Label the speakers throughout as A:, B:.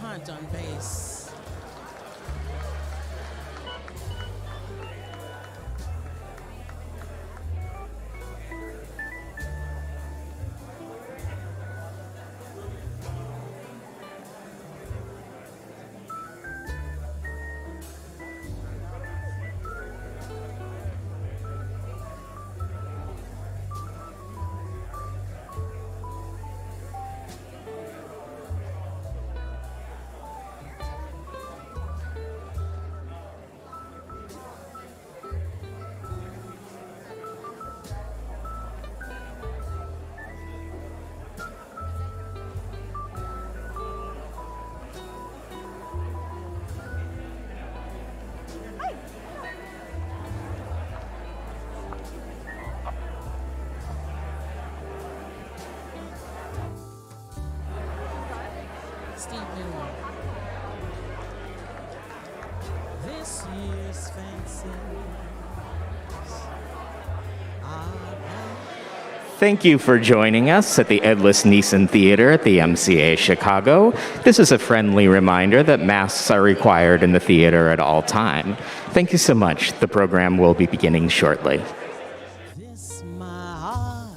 A: Hunt on bass. This year's fancies
B: Thank you for joining us at the Edlis Neeson Theater at the MCA Chicago. This is a friendly reminder that masks are required in the theater at all time. Thank you so much. The program will be beginning shortly.
A: this my heart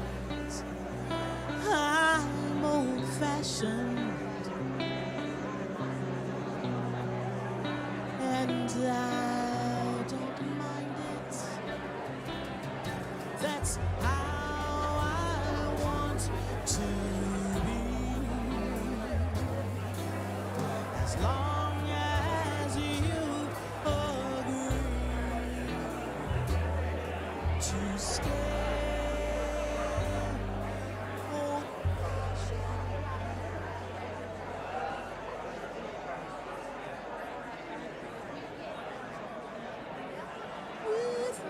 A: understands. I'm old-fashioned, and I don't mind it. That's how I want to be. As long as you agree to stay. With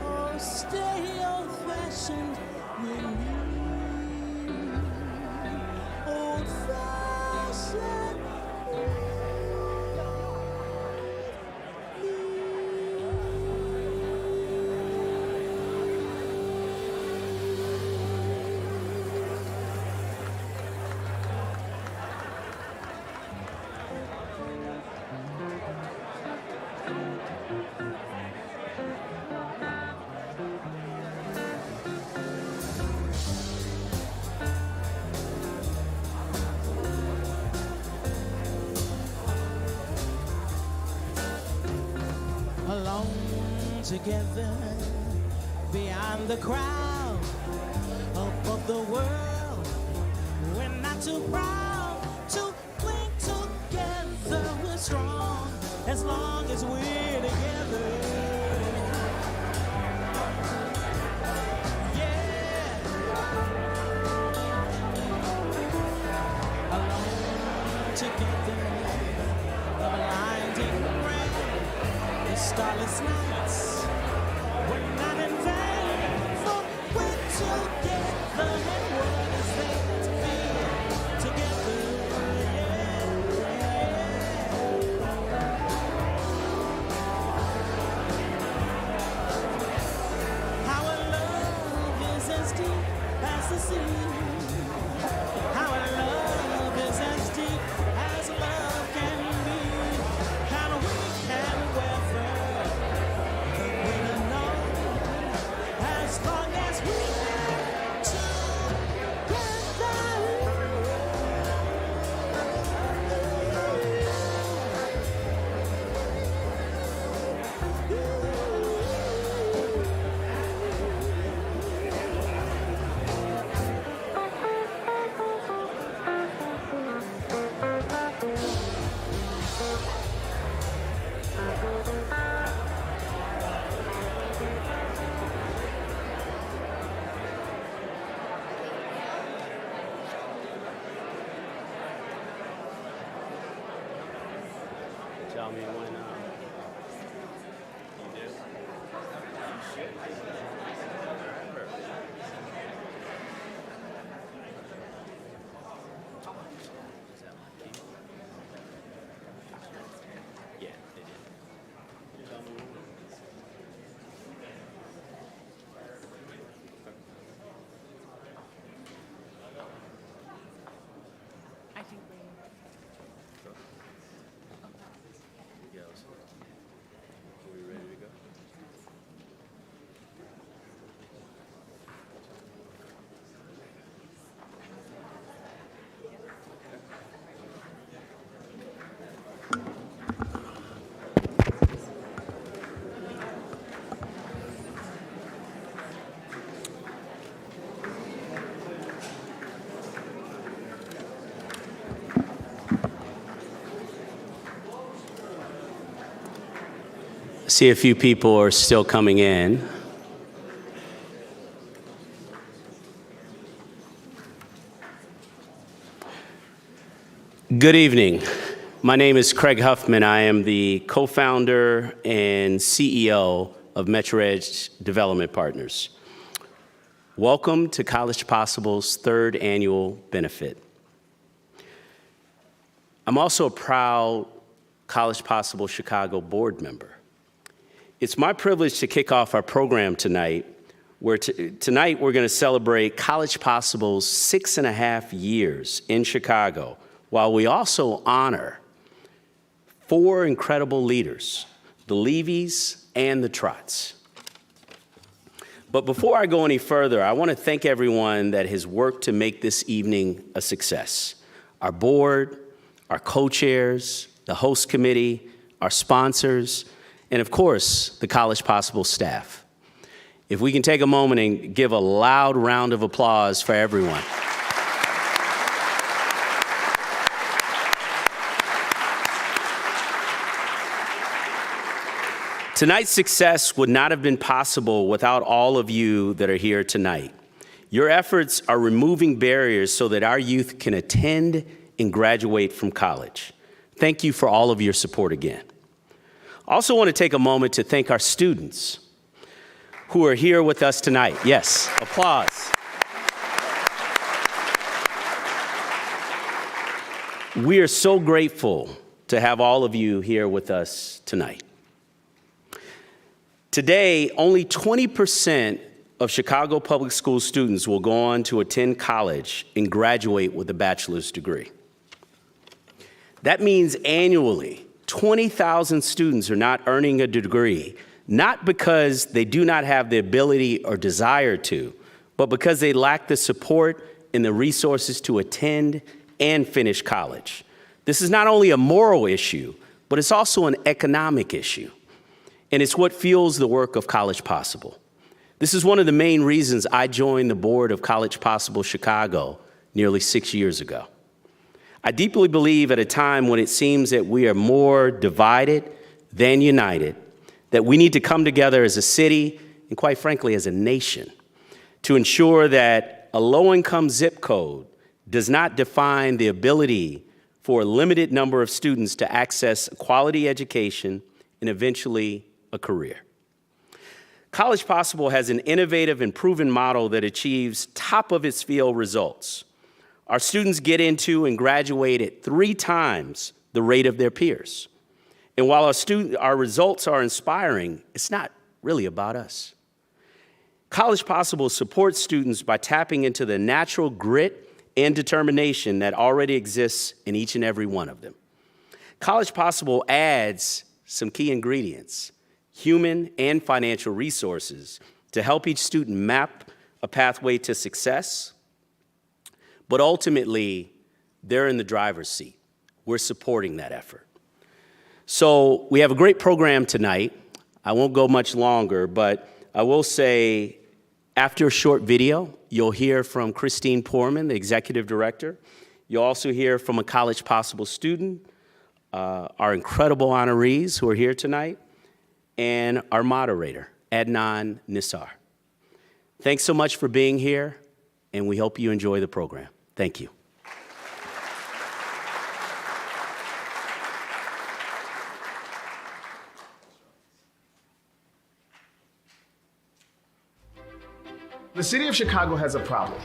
A: oh, stay old-fashioned with me. Old-fashioned alone together beyond the crowd above the world. We're not too proud to cling together. We're strong as long as we're together. Yeah. Alone together, the blinding rain, the starless nights. We're not in vain, for we're together. And what is there to be together? Our love is as deep as the sea. Our love is as deep as love can be. And we can weather the winter unknown as long as we're
C: Tell me when See a few people are still coming in. Good evening. My name is Craig Huffman. I am the co-founder and CEO of MetroEdge Development Partners. Welcome to College Possible's third annual benefit. I'm also a proud College Possible Chicago board member. It's my privilege to kick off our program tonight, where tonight we're going to celebrate College Possible's 6.5 years in Chicago, while we also honor 4 incredible leaders, the Levies and the Trotts. But before I go any further, I want to thank everyone that has worked to make this evening a success. Our board, our co-chairs, the host committee, our sponsors, and of course, the College Possible staff. If we can take a moment and give a loud round of applause for everyone. Tonight's success would not have been possible without all of you that are here tonight. Your efforts are removing barriers so that our youth can attend and graduate from college. Thank you for all of your support again. I also want to take a moment to thank our students who are here with us tonight. Yes, applause. We are so grateful to have all of you here with us tonight. Today, only 20% of Chicago Public School students will go on to attend college and graduate with a bachelor's degree. That means annually, 20,000 students are not earning a degree, not because they do not have the ability or desire to, but because they lack the support and the resources to attend and finish college. This is not only a moral issue, but it's also an economic issue. And it's what fuels the work of College Possible. This is one of the main reasons I joined the board of College Possible Chicago nearly 6 years ago. I deeply believe at a time when it seems that we are more divided than united, that we need to come together as a city and quite frankly as a nation to ensure that a low-income zip code does not define the ability for a limited number of students to access a quality education and eventually a career. College Possible has an innovative and proven model that achieves top of its field results. Our students get into and graduate at 3 times the rate of their peers. And while our results are inspiring, it's not really about us. College Possible supports students by tapping into the natural grit and determination that already exists in each and every one of them. College Possible adds some key ingredients, human and financial resources, to help each student map a pathway to success. But ultimately, they're in the driver's seat. We're supporting that effort. So we have a great program tonight. I won't go much longer, but I will say after a short video, you'll hear from Christine Porman, the executive director. You'll also hear from a College Possible student, our incredible honorees who are here tonight, and our moderator, Adnan Nisar. Thanks so much for being here, and we hope you enjoy the program. Thank you.
D: The city of Chicago has a problem,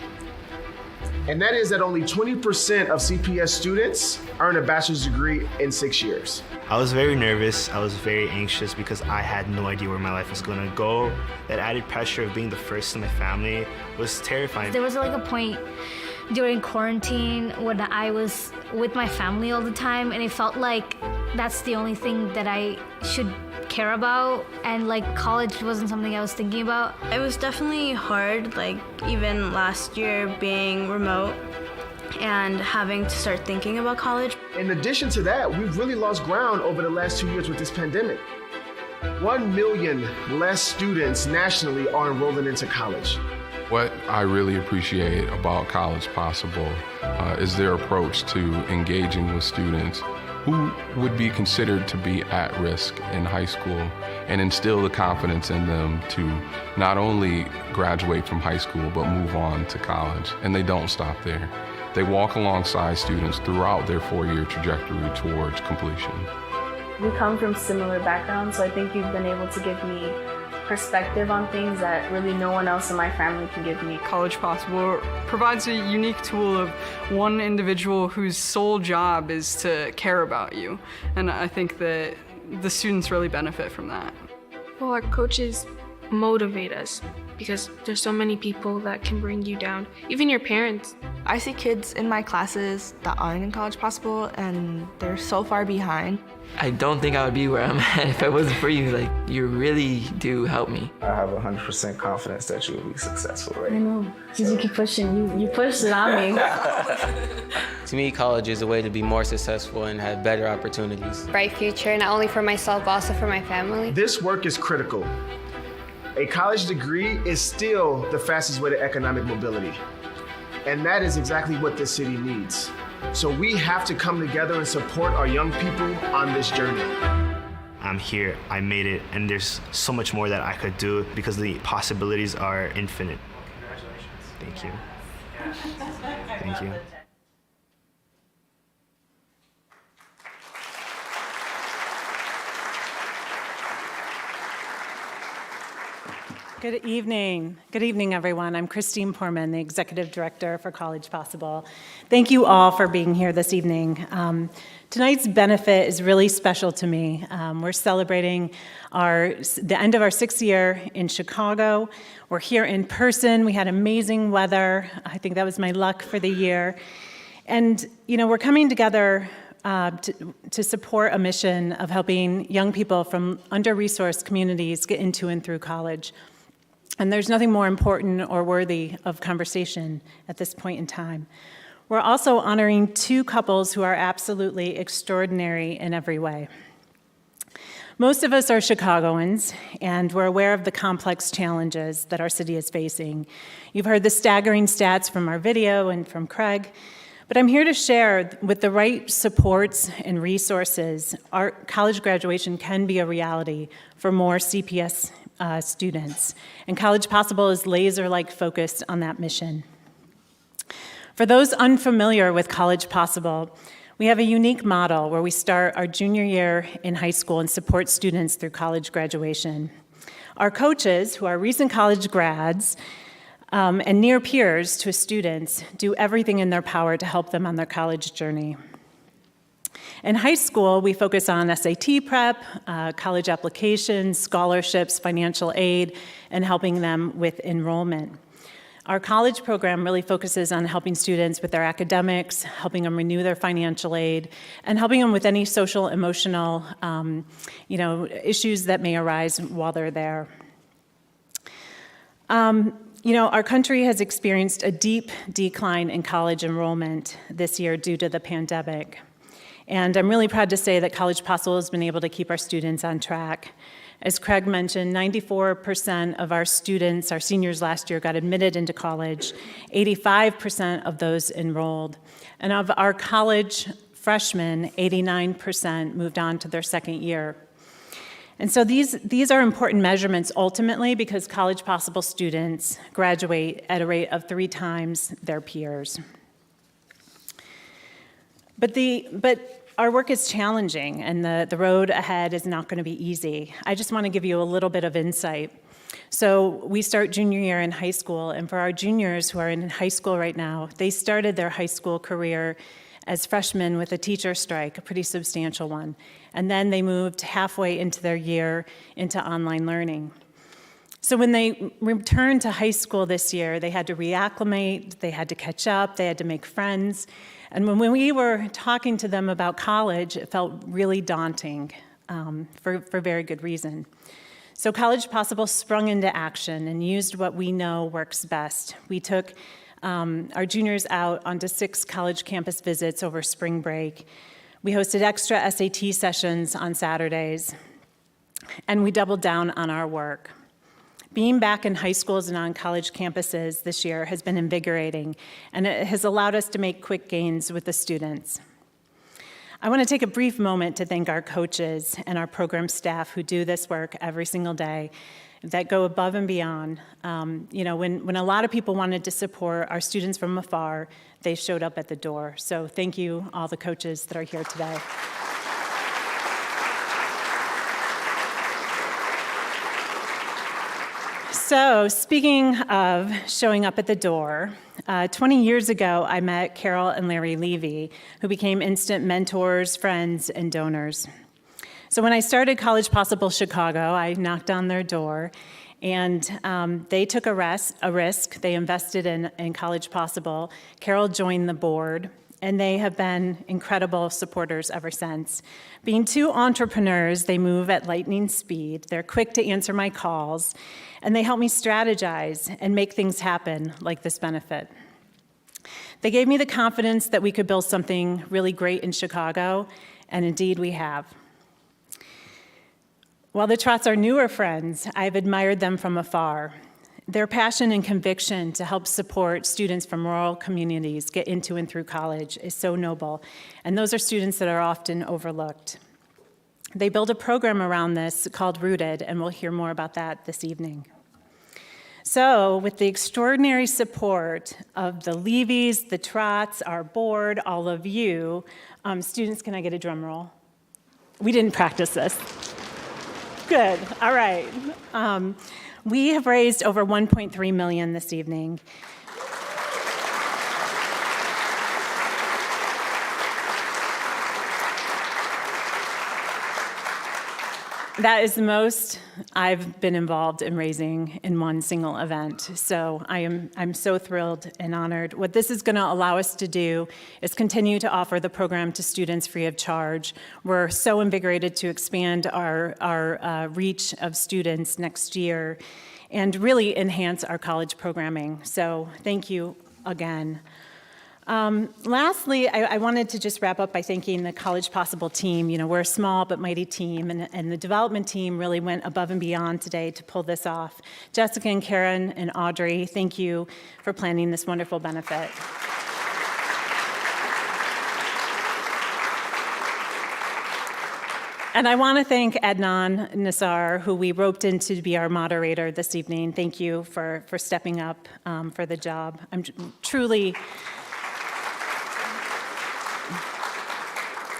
D: and that is that only 20% of CPS students earn a bachelor's degree in 6 years.
E: I was very nervous. I was very anxious because I had no idea where my life was going to go. That added pressure of being the first in my family was terrifying.
F: There was like a point during quarantine when I was with my family all the time, and it felt like that's the only thing that I should care about, and like college wasn't something I was thinking about.
G: It was definitely hard, like even last year being remote and having to start thinking about college.
D: In addition to that, we've really lost ground over the last 2 years with this pandemic. 1 million less students nationally are enrolling into college.
H: What I really appreciate about College Possible is their approach to engaging with students who would be considered to be at risk in high school and instill the confidence in them to not only graduate from high school but move on to college. And they don't stop there. They walk alongside students throughout their 4-year trajectory towards completion.
G: We come from similar backgrounds, so I think you've been able to give me perspective on things that really no one else in my family can give me.
I: College Possible provides a unique tool of one individual whose sole job is to care about you. And I think that the students really benefit from that.
J: Well, our coaches motivate us because there's so many people that can bring you down, even your parents.
K: I see kids in my classes that aren't in College Possible and they're so far behind.
L: I don't think I would be where I'm at if it wasn't for you. Like, you really do help me.
M: I have 100% confidence that you will be successful, right?
G: I know, because you keep pushing. You pushed it on me.
N: To me, college is a way to be more successful and have better opportunities.
O: Bright future, not only for myself, but also for my family.
D: This work is critical. A college degree is still the fastest way to economic mobility. And that is exactly what this city needs. So we have to come together and support our young people on this journey.
E: I'm here, I made it, and there's so much more that I could do because the possibilities are infinite. Congratulations. Thank you. Thank you.
P: Good evening. Good evening, everyone. I'm Christine Porman, the Executive Director for College Possible. Thank you all for being here this evening. Tonight's benefit is really special to me. We're celebrating the end of our 6th year in Chicago. We're here in person. We had amazing weather. I think that was my luck for the year. And, we're coming together to support a mission of helping young people from under-resourced communities get into and through college. And there's nothing more important or worthy of conversation at this point in time. We're also honoring 2 couples who are absolutely extraordinary in every way. Most of us are Chicagoans, and we're aware of the complex challenges that our city is facing. You've heard the staggering stats from our video and from Craig, but I'm here to share with the right supports and resources, our college graduation can be a reality for more CPS students, and College Possible is laser-like focused on that mission. For those unfamiliar with College Possible, we have a unique model where we start our junior year in high school and support students through college graduation. Our coaches, who are recent college grads and near peers to students, do everything in their power to help them on their college journey. In high school, we focus on SAT prep, college applications, scholarships, financial aid, and helping them with enrollment. Our college program really focuses on helping students with their academics, helping them renew their financial aid, and helping them with any social, emotional, issues that may arise while they're there. Our country has experienced a deep decline in college enrollment this year due to the pandemic. And I'm really proud to say that College Possible has been able to keep our students on track. As Craig mentioned, 94% of our students, our seniors last year, got admitted into college, 85% of those enrolled. And of our college freshmen, 89% moved on to their 2nd year. And so these are important measurements ultimately because College Possible students graduate at a rate of 3 times their peers. But our work is challenging, and the road ahead is not going to be easy. I just want to give you a little bit of insight. So we start junior year in high school, and for our juniors who are in high school right now, they started their high school career as freshmen with a teacher strike, a pretty substantial one. And then they moved halfway into their year into online learning. So when they returned to high school this year, they had to reacclimate, they had to catch up, they had to make friends. And when we were talking to them about college, it felt really daunting for very good reason. So College Possible sprung into action and used what we know works best. We took our juniors out onto 6 college campus visits over spring break. We hosted extra SAT sessions on Saturdays, and we doubled down on our work. Being back in high schools and on college campuses this year has been invigorating, and it has allowed us to make quick gains with the students. I want to take a brief moment to thank our coaches and our program staff who do this work every single day, that go above and beyond. When a lot of people wanted to support our students from afar, they showed up at the door. So thank you, all the coaches that are here today. So speaking of showing up at the door, 20 years ago, I met Carol and Larry Levy, who became instant mentors, friends, and donors. So when I started College Possible Chicago, I knocked on their door, and they took a risk. They invested in College Possible. Carol joined the board, and they have been incredible supporters ever since. Being 2 entrepreneurs, they move at lightning speed. They're quick to answer my calls, and they help me strategize and make things happen, like this benefit. They gave me the confidence that we could build something really great in Chicago, and indeed we have. While the Trotts are newer friends, I've admired them from afar. Their passion and conviction to help support students from rural communities get into and through college is so noble, and those are students that are often overlooked. They build a program around this called Rooted, and we'll hear more about that this evening. So, with the extraordinary support of the Levys, the Trotts, our board, all of you, students, can I get a drum roll? We didn't practice this. Good, all right. We have raised over $1.3 million this evening. That is the most I've been involved in raising in one single event. So I'm so thrilled and honored. What this is going to allow us to do is continue to offer the program to students free of charge. We're so invigorated to expand our reach of students next year and really enhance our college programming. So thank you again. Lastly, I wanted to just wrap up by thanking the College Possible team. We're a small but mighty team, and the development team really went above and beyond today to pull this off. Jessica and Karen and Audrey, thank you for planning this wonderful benefit. And I want to thank Adnan Nassar, who we roped in to be our moderator this evening. Thank you for stepping up for the job.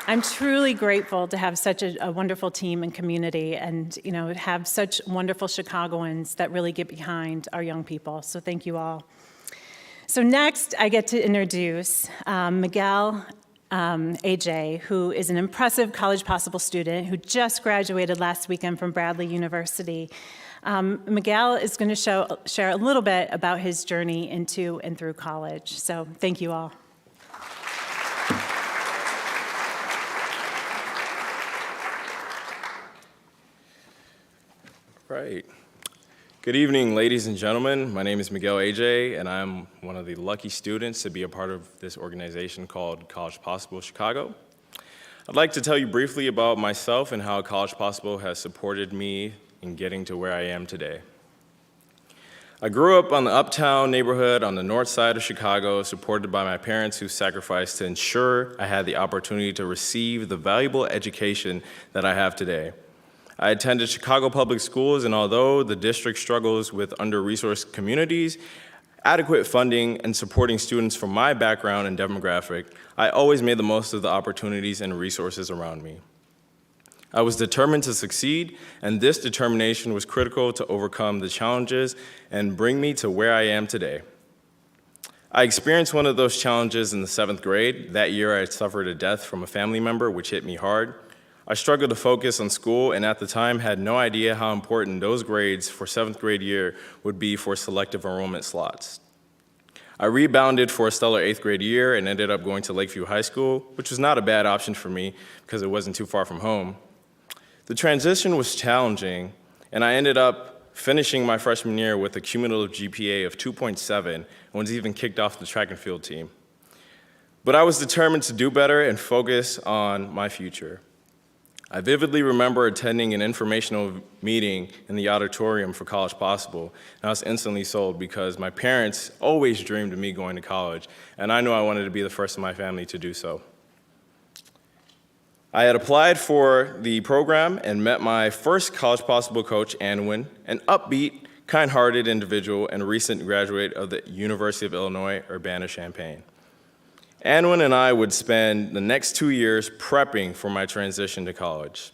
P: I'm truly grateful to have such a wonderful team and community, and have such wonderful Chicagoans that really get behind our young people. So thank you all. So next, I get to introduce Miguel Aj, who is an impressive College Possible student who just graduated last weekend from Bradley University. Miguel is going to share a little bit about his journey into and through college. So thank you all.
Q: Right. Good evening, ladies and gentlemen. My name is Miguel Aj, and I'm one of the lucky students to be a part of this organization called College Possible Chicago. I'd like to tell you briefly about myself and how College Possible has supported me in getting to where I am today. I grew up on the uptown neighborhood on the north side of Chicago, supported by my parents who sacrificed to ensure I had the opportunity to receive the valuable education that I have today. I attended Chicago Public Schools, and although the district struggles with under-resourced communities, adequate funding, and supporting students from my background and demographic, I always made the most of the opportunities and resources around me. I was determined to succeed, and this determination was critical to overcome the challenges and bring me to where I am today. I experienced one of those challenges in the 7th grade. That year, I suffered a death from a family member, which hit me hard. I struggled to focus on school and at the time had no idea how important those grades for 7th grade year would be for selective enrollment slots. I rebounded for a stellar 8th grade year and ended up going to Lakeview High School, which was not a bad option for me because it wasn't too far from home. The transition was challenging, and I ended up finishing my freshman year with a cumulative GPA of 2.7 and was even kicked off the track and field team. But I was determined to do better and focus on my future. I vividly remember attending an informational meeting in the auditorium for College Possible, and I was instantly sold because my parents always dreamed of me going to college, and I knew I wanted to be the first in my family to do so. I had applied for the program and met my first College Possible coach, Anwin, an upbeat, kind-hearted individual and recent graduate of the University of Illinois, Urbana-Champaign. Anwin and I would spend the next 2 years prepping for my transition to college.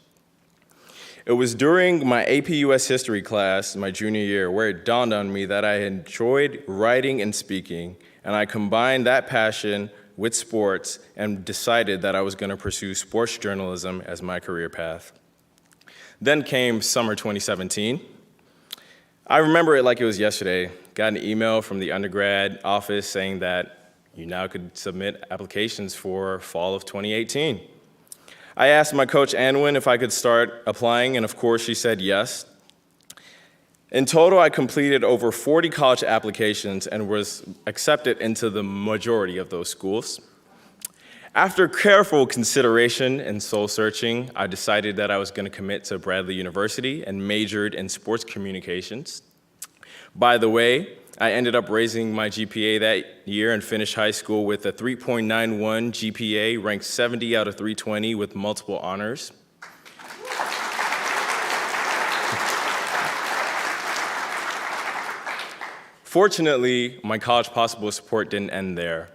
Q: It was during my AP US History class my junior year where it dawned on me that I enjoyed writing and speaking, and I combined that passion with sports and decided that I was going to pursue sports journalism as my career path. Then came summer 2017. I remember it like it was yesterday. Got an email from the undergrad office saying that you now could submit applications for fall of 2018. I asked my coach, Anwin, if I could start applying, and of course she said yes. In total, I completed over 40 college applications and was accepted into the majority of those schools. After careful consideration and soul searching, I decided that I was going to commit to Bradley University and majored in sports communications. By the way, I ended up raising my GPA that year and finished high school with a 3.91 GPA, ranked 70 out of 320 with multiple honors. Fortunately, my College Possible support didn't end there.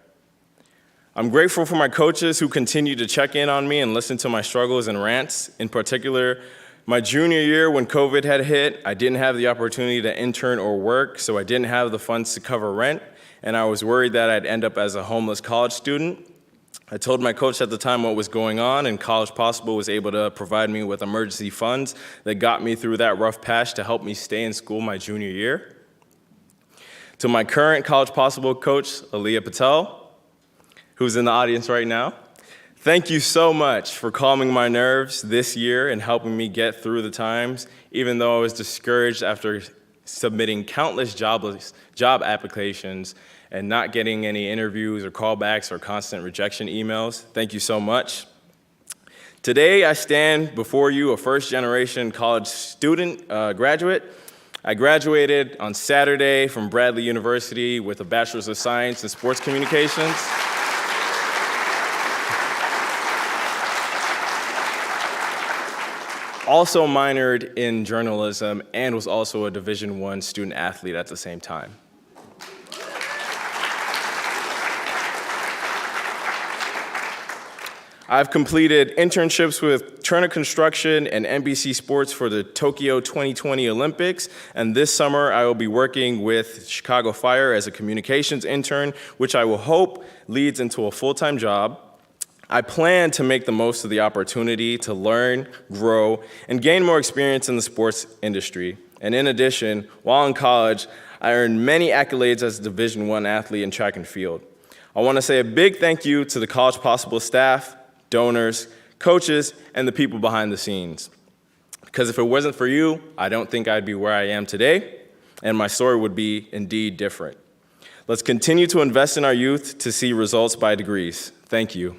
Q: I'm grateful for my coaches who continue to check in on me and listen to my struggles and rants. In particular, my junior year when COVID had hit, I didn't have the opportunity to intern or work, so I didn't have the funds to cover rent, and I was worried that I'd end up as a homeless college student. I told my coach at the time what was going on, and College Possible was able to provide me with emergency funds that got me through that rough patch to help me stay in school my junior year. To my current College Possible coach, Aaliyah Patel, who's in the audience right now, thank you so much for calming my nerves this year and helping me get through the times, even though I was discouraged after submitting countless job applications and not getting any interviews or callbacks or constant rejection emails. Thank you so much. Today, I stand before you, a first-generation college student, graduate. I graduated on Saturday from Bradley University with a Bachelor's of Science in Sports Communications. Also minored in journalism and was also a Division I student athlete at the same time. I've completed internships with Turner Construction and NBC Sports for the Tokyo 2020 Olympics, and this summer I will be working with Chicago Fire as a communications intern, which I will hope leads into a full-time job. I plan to make the most of the opportunity to learn, grow, and gain more experience in the sports industry. And in addition, while in college, I earned many accolades as a Division I athlete in track and field. I want to say a big thank you to the College Possible staff, donors, coaches, and the people behind the scenes. Because if it wasn't for you, I don't think I'd be where I am today, and my story would be indeed different. Let's continue to invest in our youth to see results by degrees. Thank you.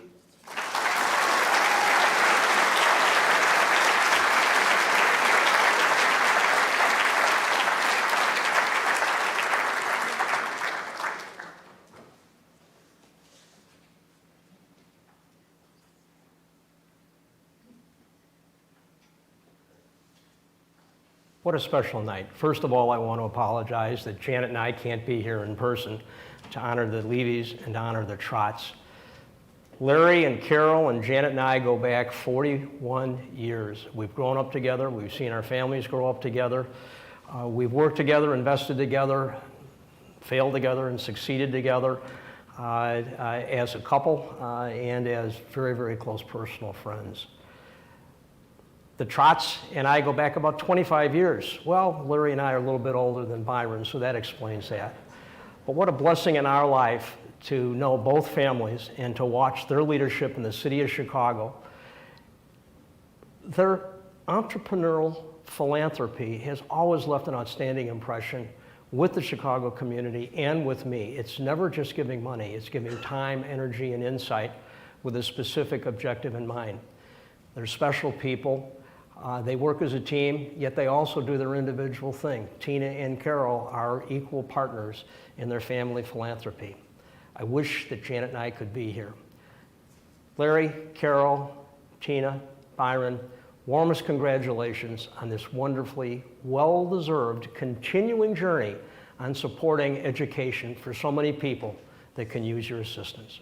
R: What a special night. First of all, I want to apologize that Janet and I can't be here in person to honor the Levies and to honor the Trotts. Larry and Carol and Janet and I go back 41 years. We've grown up together. We've seen our families grow up together. We've worked together, invested together, failed together, and succeeded together as a couple and as very, very close personal friends. The Trotts and I go back about 25 years. Well, Larry and I are a little bit older than Byron, so that explains that. But what a blessing in our life to know both families and to watch their leadership in the city of Chicago. Their entrepreneurial philanthropy has always left an outstanding impression with the Chicago community and with me. It's never just giving money, it's giving time, energy, and insight with a specific objective in mind. They're special people. They work as a team, yet they also do their individual thing. Tina and Carol are equal partners in their family philanthropy. I wish that Janet and I could be here. Larry, Carol, Tina, Byron, warmest congratulations on this wonderfully well-deserved continuing journey on supporting education for so many people that can use your assistance.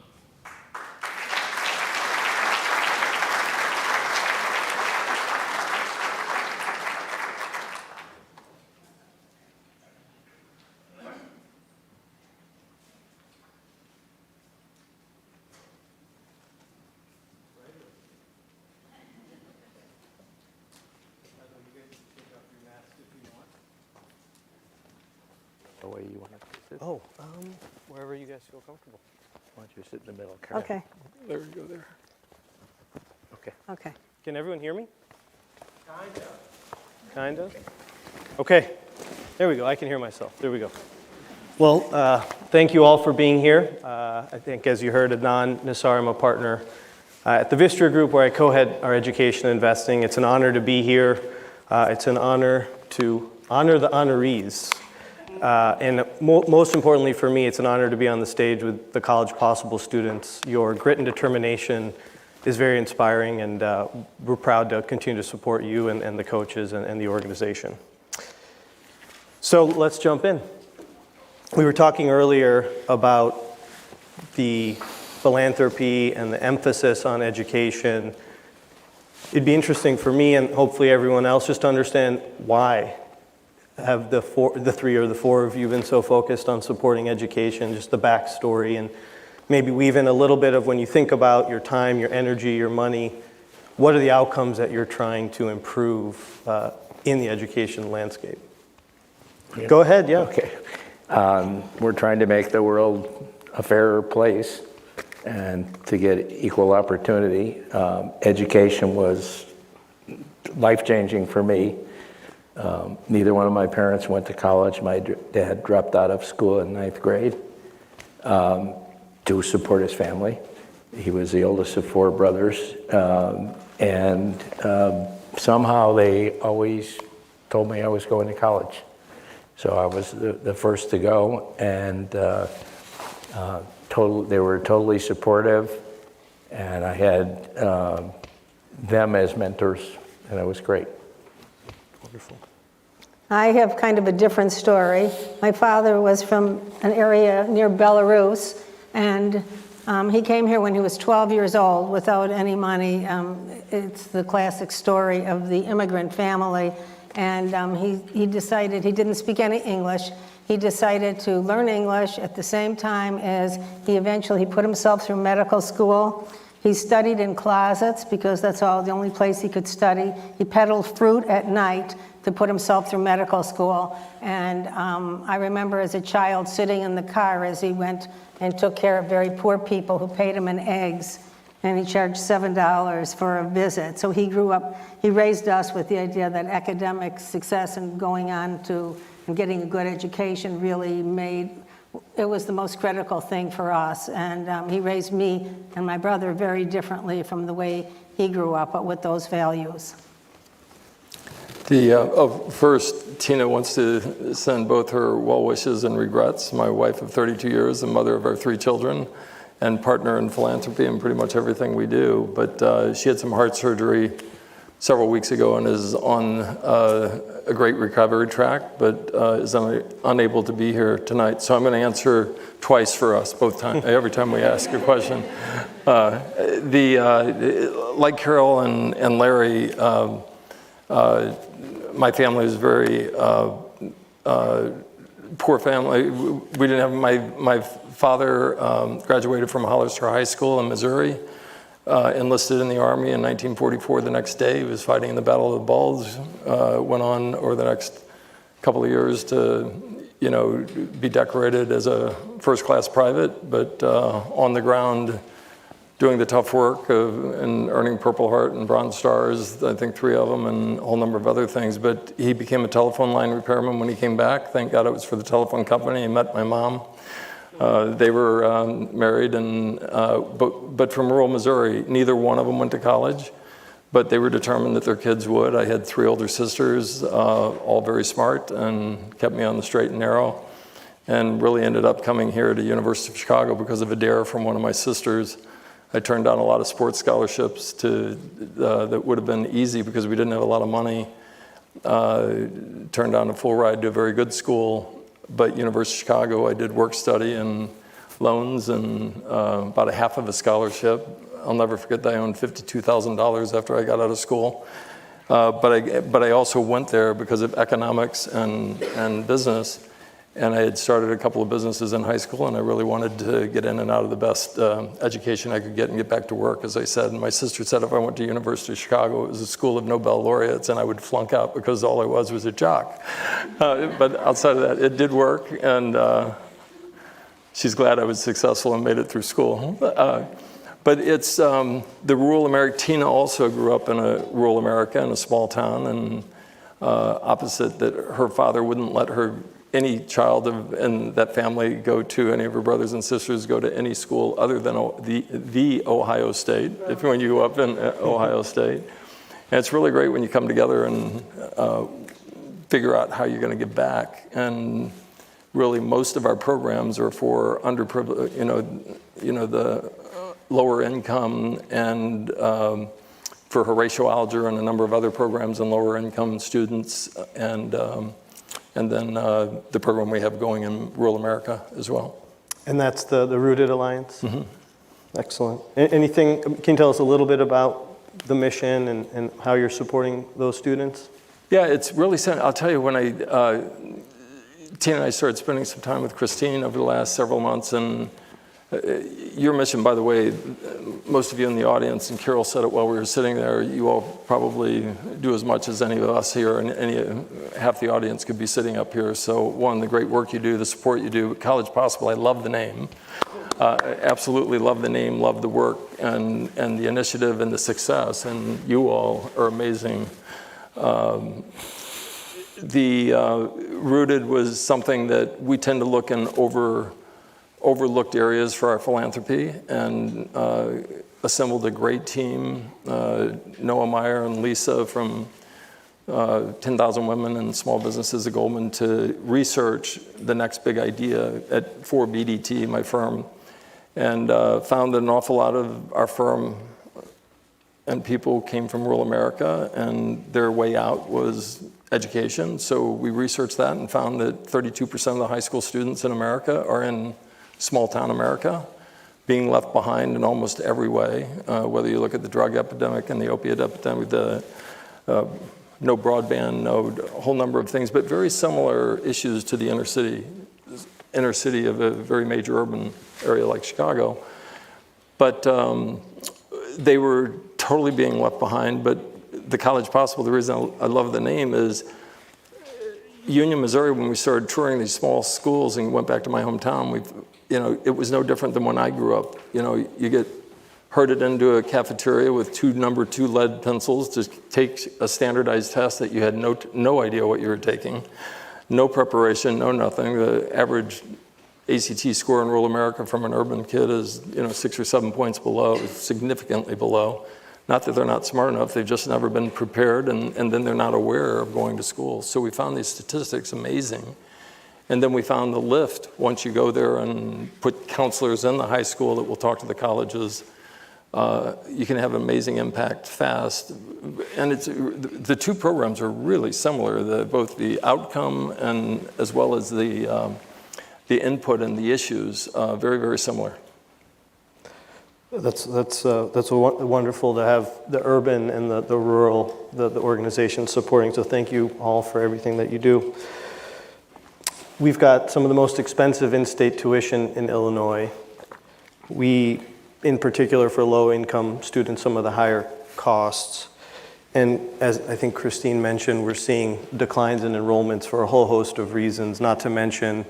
S: The way you want to sit.
T: Oh, wherever you guys feel comfortable.
S: Why don't you sit in the middle, Carol?
T: Okay.
S: There we go there. Okay.
T: Okay. Can everyone hear me? Kind of. Okay. There we go. I can hear myself. There we go. Well, thank you all for being here. I think, as you heard, Adnan Nassar, I'm a partner at the Vistra Group, where I co-head our education and investing. It's an honor to be here. It's an honor to honor the honorees. And most importantly for me, it's an honor to be on the stage with the College Possible students. Your grit and determination is very inspiring, and we're proud to continue to support you and the coaches and the organization. So let's jump in. We were talking earlier about the philanthropy and the emphasis on education. It'd be interesting for me and hopefully everyone else just to understand why have the three or the four of you been so focused on supporting education, just the backstory, and maybe weave in a little bit of when you think about your time, your energy, your money, what are the outcomes that you're trying to improve in the education landscape?
S: Yeah.
T: Go ahead, yeah.
S: Okay. We're trying to make the world a fairer place and to get equal opportunity. Education was life-changing for me. Neither one of my parents went to college. My dad dropped out of school in 9th grade to support his family. He was the oldest of 4 brothers. And somehow they always told me I was going to college. So I was the first to go, and they were totally supportive, and I had them as mentors, and it was great.
T: Wonderful.
U: I have kind of a different story. My father was from an area near Belarus, and he came here when he was 12 years old without any money. It's the classic story of the immigrant family, and he decided, he didn't speak any English. He decided to learn English at the same time as he put himself through medical school. He studied in closets because that's the only place he could study. He peddled fruit at night to put himself through medical school. And I remember as a child sitting in the car as he went and took care of very poor people who paid him in eggs. And he charged $7 for a visit. So he grew up, he raised us with the idea that academic success and going on to and getting a good education really it was the most critical thing for us. And he raised me and my brother very differently from the way he grew up, but with those values.
V: First, Tina wants to send both her well wishes and regrets. My wife of 32 years, the mother of our 3 children, and partner in philanthropy and pretty much everything we do. But she had some heart surgery several weeks ago and is on a great recovery track, but is unable to be here tonight. So I'm going to answer twice for us, every time we ask a question. Like Carol and Larry, my family is very poor family. We didn't have, my father graduated from Hollister High School in Missouri, enlisted in the Army in 1944. The next day, he was fighting in the Battle of the Bulge. Went on over the next couple of years to, be decorated as a first-class private, but on the ground, doing the tough work and earning Purple Heart and Bronze Stars, I think 3 of them, and a whole number of other things. But he became a telephone line repairman when he came back. Thank God it was for the telephone company. He met my mom. They were married, and but from rural Missouri. Neither one of them went to college, but they were determined that their kids would. I had 3 older sisters, all very smart, and kept me on the straight and narrow, and really ended up coming here to University of Chicago because of a dare from one of my sisters. I turned down a lot of sports scholarships that would have been easy because we didn't have a lot of money. Turned down a full ride to a very good school. But University of Chicago, I did work study and loans and about a half of a scholarship. I'll never forget that I owned $52,000 after I got out of school. But I also went there because of economics and business. And I had started a couple of businesses in high school, and I really wanted to get in and out of the best education I could get and get back to work, as I said. And my sister said if I went to University of Chicago, it was a school of Nobel laureates, and I would flunk out because all I was a jock. But outside of that, it did work, and she's glad I was successful and made it through school. But it's the rural America. Tina also grew up in a rural America, in a small town, and opposite that her father wouldn't let any child in that family go to, any of her brothers and sisters go to any school other than the Ohio State, when you go up in Ohio State. And it's really great when you come together and figure out how you're going to give back. And really most of our programs are for underprivileged, the lower income, and for Horatio Alger and a number of other programs and lower income students, and then the program we have going in rural America as well.
T: And that's the Rooted Alliance?
V: Mm-hmm.
T: Excellent. Anything, can you tell us a little bit about the mission and how you're supporting those students?
V: Yeah, it's really, I'll tell you, when Tina and I started spending some time with Christine over the last several months, and your mission, by the way, most of you in the audience, and Carol said it while we were sitting there, you all probably do as much as any of us here, and half the audience could be sitting up here. So one, the great work you do, the support you do. College Possible, I love the name. Absolutely love the name, love the work, and the initiative and the success, and you all are amazing. Rooted was something that we tend to look in overlooked areas for our philanthropy, and assembled a great team, Noah Meyer and Lisa from 10,000 Women and Small Businesses at Goldman, to research the next big idea for BDT, my firm, and found that an awful lot of our firm and people came from rural America, and their way out was education. So we researched that and found that 32% of the high school students in America are in small town America, being left behind in almost every way, whether you look at the drug epidemic and the opiate epidemic, the no broadband, a whole number of things, but very similar issues to the inner city of a very major urban area like Chicago. But they were totally being left behind. But the College Possible, the reason I love the name is Union, Missouri, when we started touring these small schools and went back to my hometown, it was no different than when I grew up. You get herded into a cafeteria with 2 number 2 lead pencils to take a standardized test that you had no idea what you were taking, no preparation, no nothing. The average ACT score in rural America from an urban kid is 6 or 7 points below, significantly below. Not that they're not smart enough, they've just never been prepared, and then they're not aware of going to school. So we found these statistics amazing. And then we found the lift. Once you go there and put counselors in the high school that will talk to the colleges, you can have amazing impact fast. And the 2 programs are really similar, both the outcome and as well as the input and the issues, very, very similar.
T: That's wonderful to have the urban and the rural, the organization supporting. So thank you all for everything that you do. We've got some of the most expensive in-state tuition in Illinois. We in particular for low-income students, some of the higher costs. And as I think Christine mentioned, we're seeing declines in enrollments for a whole host of reasons, not to mention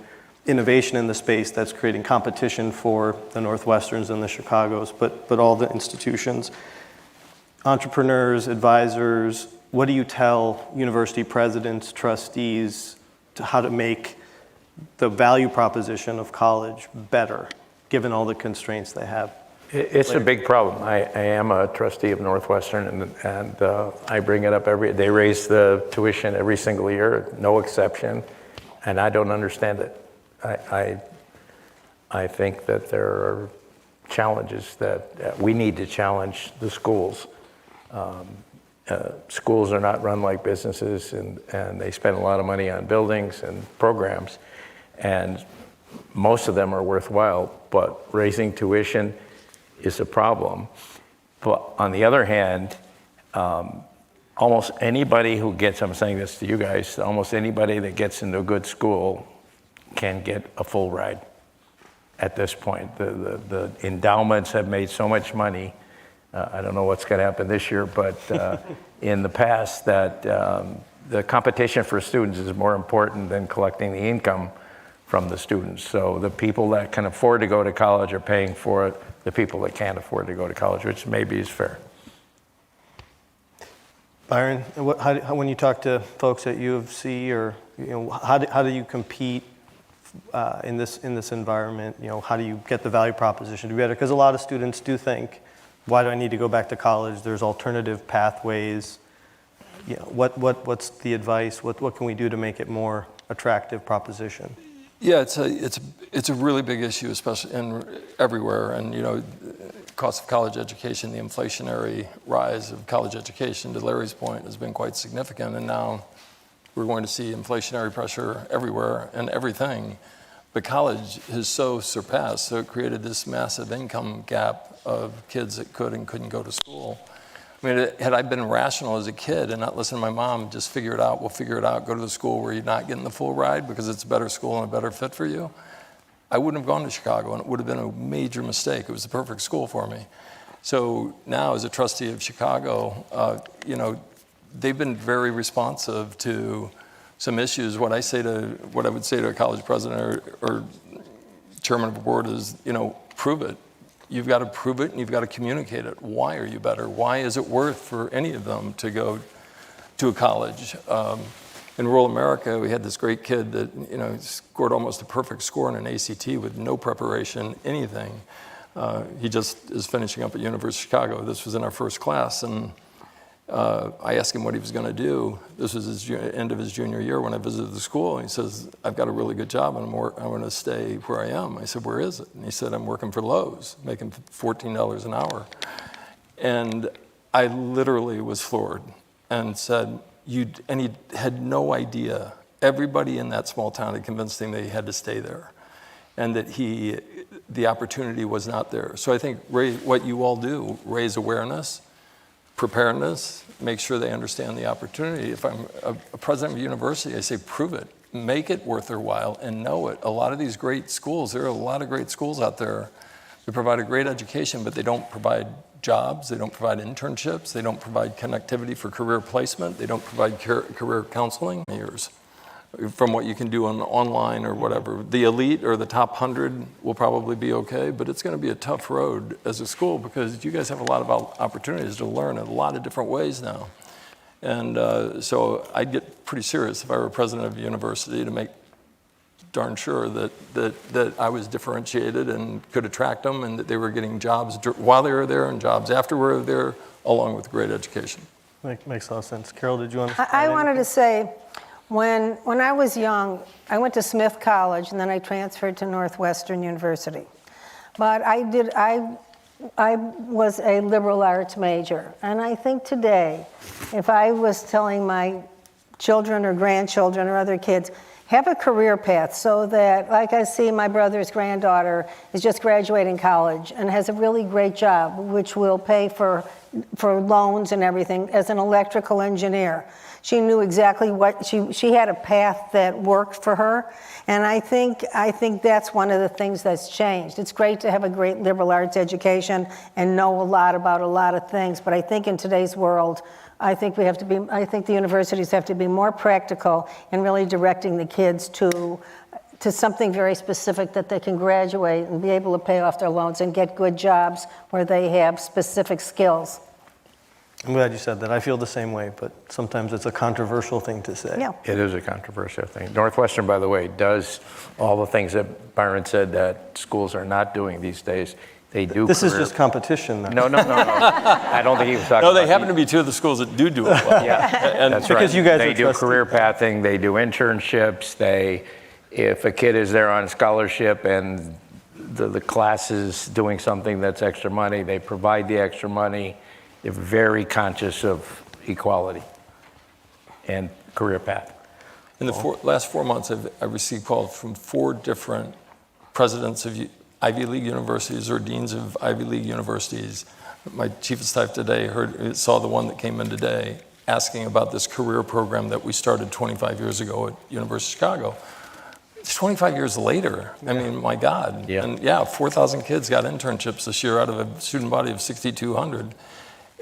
T: innovation in the space that's creating competition for the Northwesterns and the Chicagos, but all the institutions. Entrepreneurs, advisors, what do you tell university presidents, trustees, to how to make the value proposition of college better, given all the constraints they have?
S: It's a big problem. I am a trustee of Northwestern, and I bring it up they raise the tuition every single year, no exception, and I don't understand it. I think that there are challenges that we need to challenge the schools. Schools are not run like businesses, and they spend a lot of money on buildings and programs, and most of them are worthwhile, but raising tuition is a problem. But on the other hand, almost anybody who gets, I'm saying this to you guys, almost anybody that gets into a good school can get a full ride at this point. The endowments have made so much money. I don't know what's going to happen this year, but in the past that the competition for students is more important than collecting the income from the students. So the people that can afford to go to college are paying for it. The people that can't afford to go to college, which maybe is fair.
T: Byron, when you talk to folks at U of C, or how do you compete in this environment? How do you get the value proposition to be better? Because a lot of students do think, why do I need to go back to college? There's alternative pathways. What's the advice? What can we do to make it more attractive proposition?
V: Yeah, it's a really big issue, especially everywhere. And cost of college education, the inflationary rise of college education, to Larry's point, has been quite significant. And now we're going to see inflationary pressure everywhere and everything. But college has so surpassed, so it created this massive income gap of kids that could and couldn't go to school. I mean, had I been rational as a kid and not listen to my mom, just figure it out, we'll figure it out, go to the school where you're not getting the full ride because it's a better school and a better fit for you, I wouldn't have gone to Chicago, and it would have been a major mistake. It was the perfect school for me. So now, as a trustee of Chicago, they've been very responsive to some issues. What I would say to a college president or chairman of a board is, prove it. You've got to prove it, and you've got to communicate it. Why are you better? Why is it worth for any of them to go to a college? In rural America, we had this great kid that scored almost a perfect score in an ACT with no preparation, anything. He just is finishing up at University of Chicago. This was in our first class, and I asked him what he was going to do. This was his end of his junior year when I visited the school. And he says, "I've got a really good job, and I'm going to stay where I am." I said, "Where is it?" And he said, "I'm working for Lowe's, making $14 an hour." And I literally was floored and said, and he had no idea. Everybody in that small town had convinced him that he had to stay there, and that the opportunity was not there. So I think what you all do, raise awareness, preparedness, make sure they understand the opportunity. If I'm a president of a university, I say prove it, make it worth their while, and know it. A lot of these great schools, there are a lot of great schools out there that provide a great education, but they don't provide jobs, they don't provide internships, they don't provide connectivity for career placement, they don't provide career counseling. Years from what you can do online or whatever. The elite or the top 100 will probably be okay, but it's going to be a tough road as a school because you guys have a lot of opportunities to learn in a lot of different ways now. And so I'd get pretty serious if I were president of a university to make darn sure that I was differentiated and could attract them, and that they were getting jobs while they were there and jobs after we were there, along with great education.
T: Makes a lot of sense. Carol, did you want to?
U: I wanted to say, when I was young, I went to Smith College, and then I transferred to Northwestern University. But I was a liberal arts major, and I think today, if I was telling my children or grandchildren or other kids, have a career path, so that, like I see my brother's granddaughter is just graduating college and has a really great job, which will pay for loans and everything as an electrical engineer. She knew exactly what, she had a path that worked for her. And I think that's one of the things that's changed. It's great to have a great liberal arts education and know a lot about a lot of things, but I think in today's world, I think the universities have to be more practical in really directing the kids to something very specific that they can graduate and be able to pay off their loans and get good jobs where they have specific skills.
T: I'm glad you said that. I feel the same way, but sometimes it's a controversial thing to say.
U: Yeah.
S: It is a controversial thing. Northwestern, by the way, does all the things that Byron said that schools are not doing these days. They do.
T: This is just competition, though.
S: No. I don't think he was talking
V: No,
S: about
V: they happen to be two of the schools that do it well.
S: Yeah, that's right.
T: Because you guys
S: they
T: are
S: do
T: trusted.
S: career pathing, they do internships, if a kid is there on scholarship and the class is doing something that's extra money, they provide the extra money. They're very conscious of equality and career path.
V: In the last 4 months, I've received calls from 4 different presidents of Ivy League universities or deans of Ivy League universities. My chief of staff today saw the one that came in today asking about this career program that we started 25 years ago at University of Chicago. It's 25 years later. I mean, my God.
S: Yeah.
V: And 4,000 kids got internships this year out of a student body of 6,200.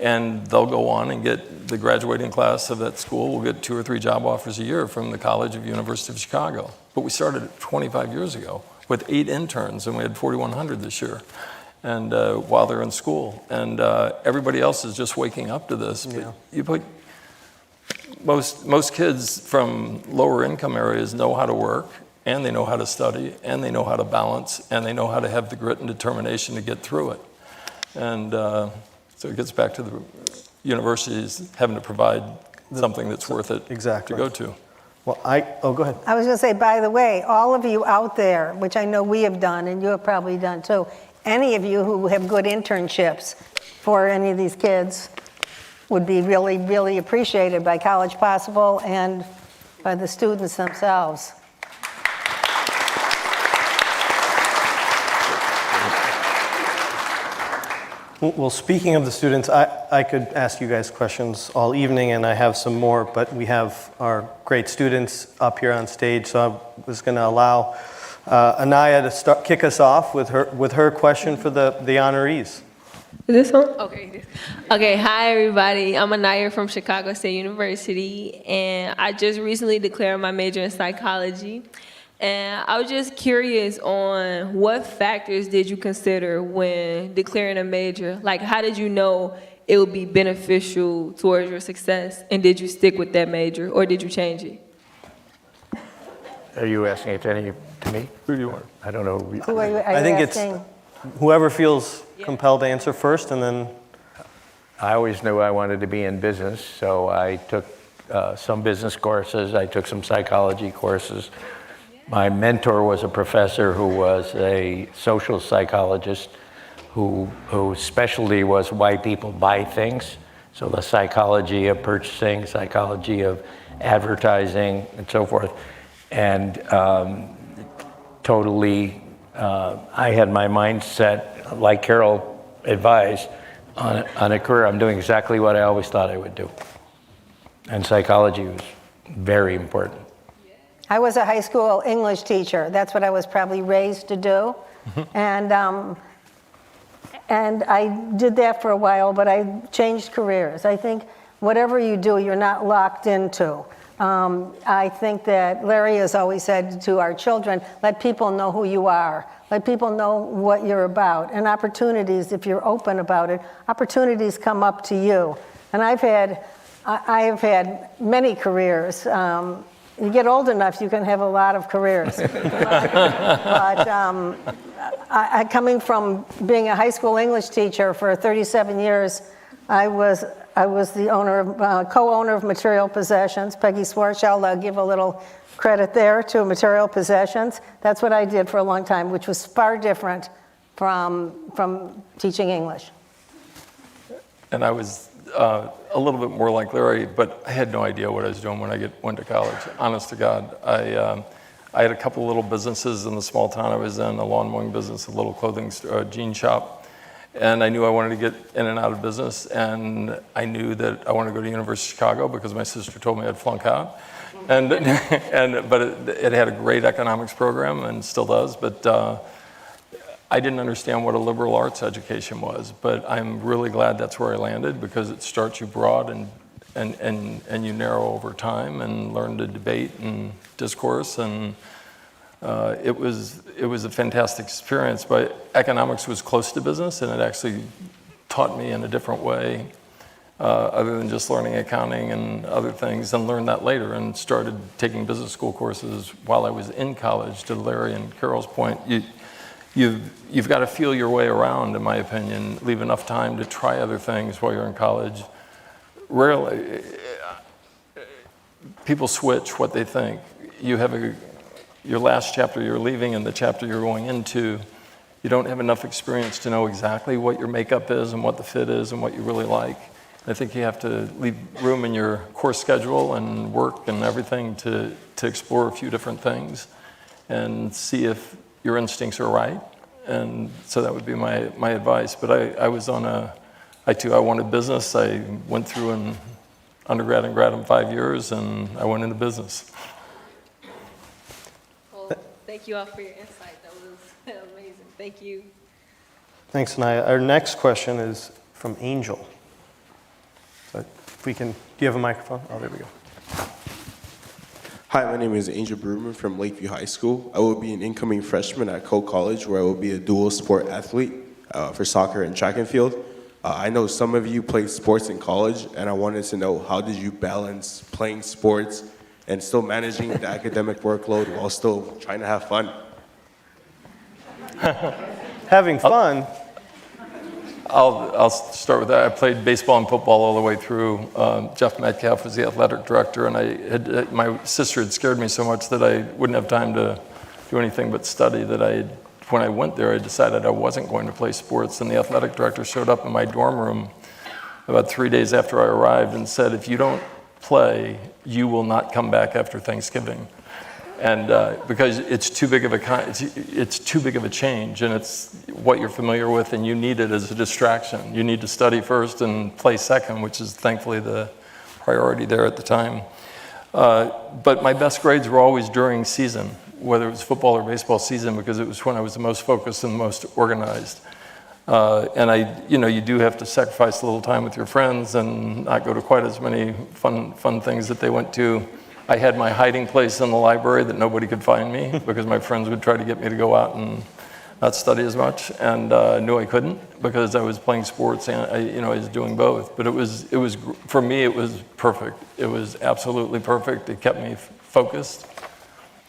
V: And they'll go on and get the graduating class of that school will get 2 or 3 job offers a year from the College of University of Chicago. But we started 25 years ago with 8 interns, and we had 4,100 this year, and while they're in school. And everybody else is just waking up to this. But you put most kids from lower income areas know how to work, and they know how to study, and they know how to balance, and they know how to have the grit and determination to get through it. And so it gets back to the universities having to provide something that's worth it to go to.
T: Well, go ahead.
U: I was going to say, by the way, all of you out there, which I know we have done and you have probably done too, any of you who have good internships for any of these kids would be really, really appreciated by College Possible and by the students themselves.
T: Well, speaking of the students, I could ask you guys questions all evening, and I have some more, but we have our great students up here on stage, so I was going to allow Anaya to kick us off with her question for the honorees.
A: Is this on? Okay. Okay, hi everybody. I'm Anaya from Chicago State University, and I just recently declared my major in psychology. And I was just curious on what factors did you consider when declaring a major? Like, how did you know it would be beneficial towards your success? And did you stick with that major, or did you change it?
S: Are you asking it to me? Who do you want? I don't know.
U: Who are you
T: I think
U: asking?
T: it's whoever feels compelled to answer first, and then.
S: I always knew I wanted to be in business, so I took some business courses. I took some psychology courses. My mentor was a professor who was a social psychologist whose specialty was why people buy things. So the psychology of purchasing, psychology of advertising, and so forth. And totally, I had my mind set, like Carol advised, on a career. I'm doing exactly what I always thought I would do. And psychology was very important.
U: I was a high school English teacher. That's what I was probably raised to do. And I did that for a while, but I changed careers. I think whatever you do, you're not locked into. I think that Larry has always said to our children, let people know who you are. Let people know what you're about. And opportunities, if you're open about it, opportunities come up to you. And I have had many careers. You get old enough, you can have a lot of careers. But coming from being a high school English teacher for 37 years, I was the co-owner of Material Possessions. Peggy Swartz, I'll give a little credit there to Material Possessions. That's what I did for a long time, which was far different from teaching English.
V: And I was a little bit more like Larry, but I had no idea what I was doing when I went to college, honest to God. I had a couple little businesses in the small town I was in, a lawn mowing business, a little clothing jean shop. And I knew I wanted to get in and out of business, and I knew that I wanted to go to University of Chicago because my sister told me I'd flunk out. But it had a great economics program and still does, but I didn't understand what a liberal arts education was, but I'm really glad that's where I landed because it starts you broad and you narrow over time and learn to debate and discourse, and it was a fantastic experience. But economics was close to business, and it actually taught me in a different way, other than just learning accounting and other things, and learned that later and started taking business school courses while I was in college. To Larry and Carol's point, you've got to feel your way around, in my opinion. Leave enough time to try other things while you're in college. Rarely, people switch what they think. You have your last chapter you're leaving and the chapter you're going into, you don't have enough experience to know exactly what your makeup is and what the fit is and what you really like. I think you have to leave room in your course schedule and work and everything to explore a few different things and see if your instincts are right. And so that would be my advice. But I was on I wanted business. I went through an undergrad and grad in 5 years, and I went into business.
A: Well, thank you all for your insight. That was amazing. Thank you.
T: Thanks, Anaya. Our next question is from Angel. So if we can, do you have a microphone? Oh, there we go.
B: Hi, my name is Angel Bruman from Lakeview High School. I will be an incoming freshman at Coe College, where I will be a dual sport athlete for soccer and track and field. I know some of you played sports in college, and I wanted to know, how did you balance playing sports and still managing the academic workload while still trying to have fun?
T: Having fun?
V: I'll start with that. I played baseball and football all the way through. Jeff Metcalf was the athletic director, and my sister had scared me so much that I wouldn't have time to do anything but study that when I went there, I decided I wasn't going to play sports, and the athletic director showed up in my dorm room about 3 days after I arrived and said, if you don't play, you will not come back after Thanksgiving. And because it's too big of a change, and it's what you're familiar with, and you need it as a distraction. You need to study first and play second, which is thankfully the priority there at the time. But my best grades were always during season, whether it was football or baseball season, because it was when I was the most focused and the most organized. And you do have to sacrifice a little time with your friends and not go to quite as many fun things that they went to. I had my hiding place in the library that nobody could find me because my friends would try to get me to go out and not study as much, and knew I couldn't because I was playing sports and I was doing both. But it was for me, it was perfect. It was absolutely perfect. It kept me focused,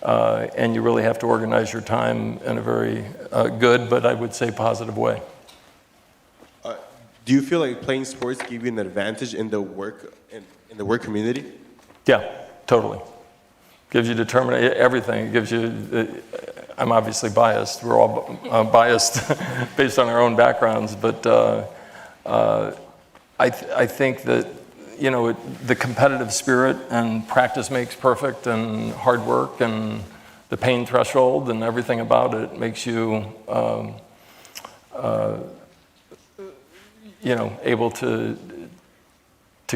V: and you really have to organize your time in a very good, but I would say positive way.
B: Do you feel like playing sports give you an advantage in the work community?
V: Yeah, totally. Gives you determination, everything. It gives you. I'm obviously biased. We're all biased based on our own backgrounds, but I think that the competitive spirit and practice makes perfect, and hard work and the pain threshold and everything about it makes you able to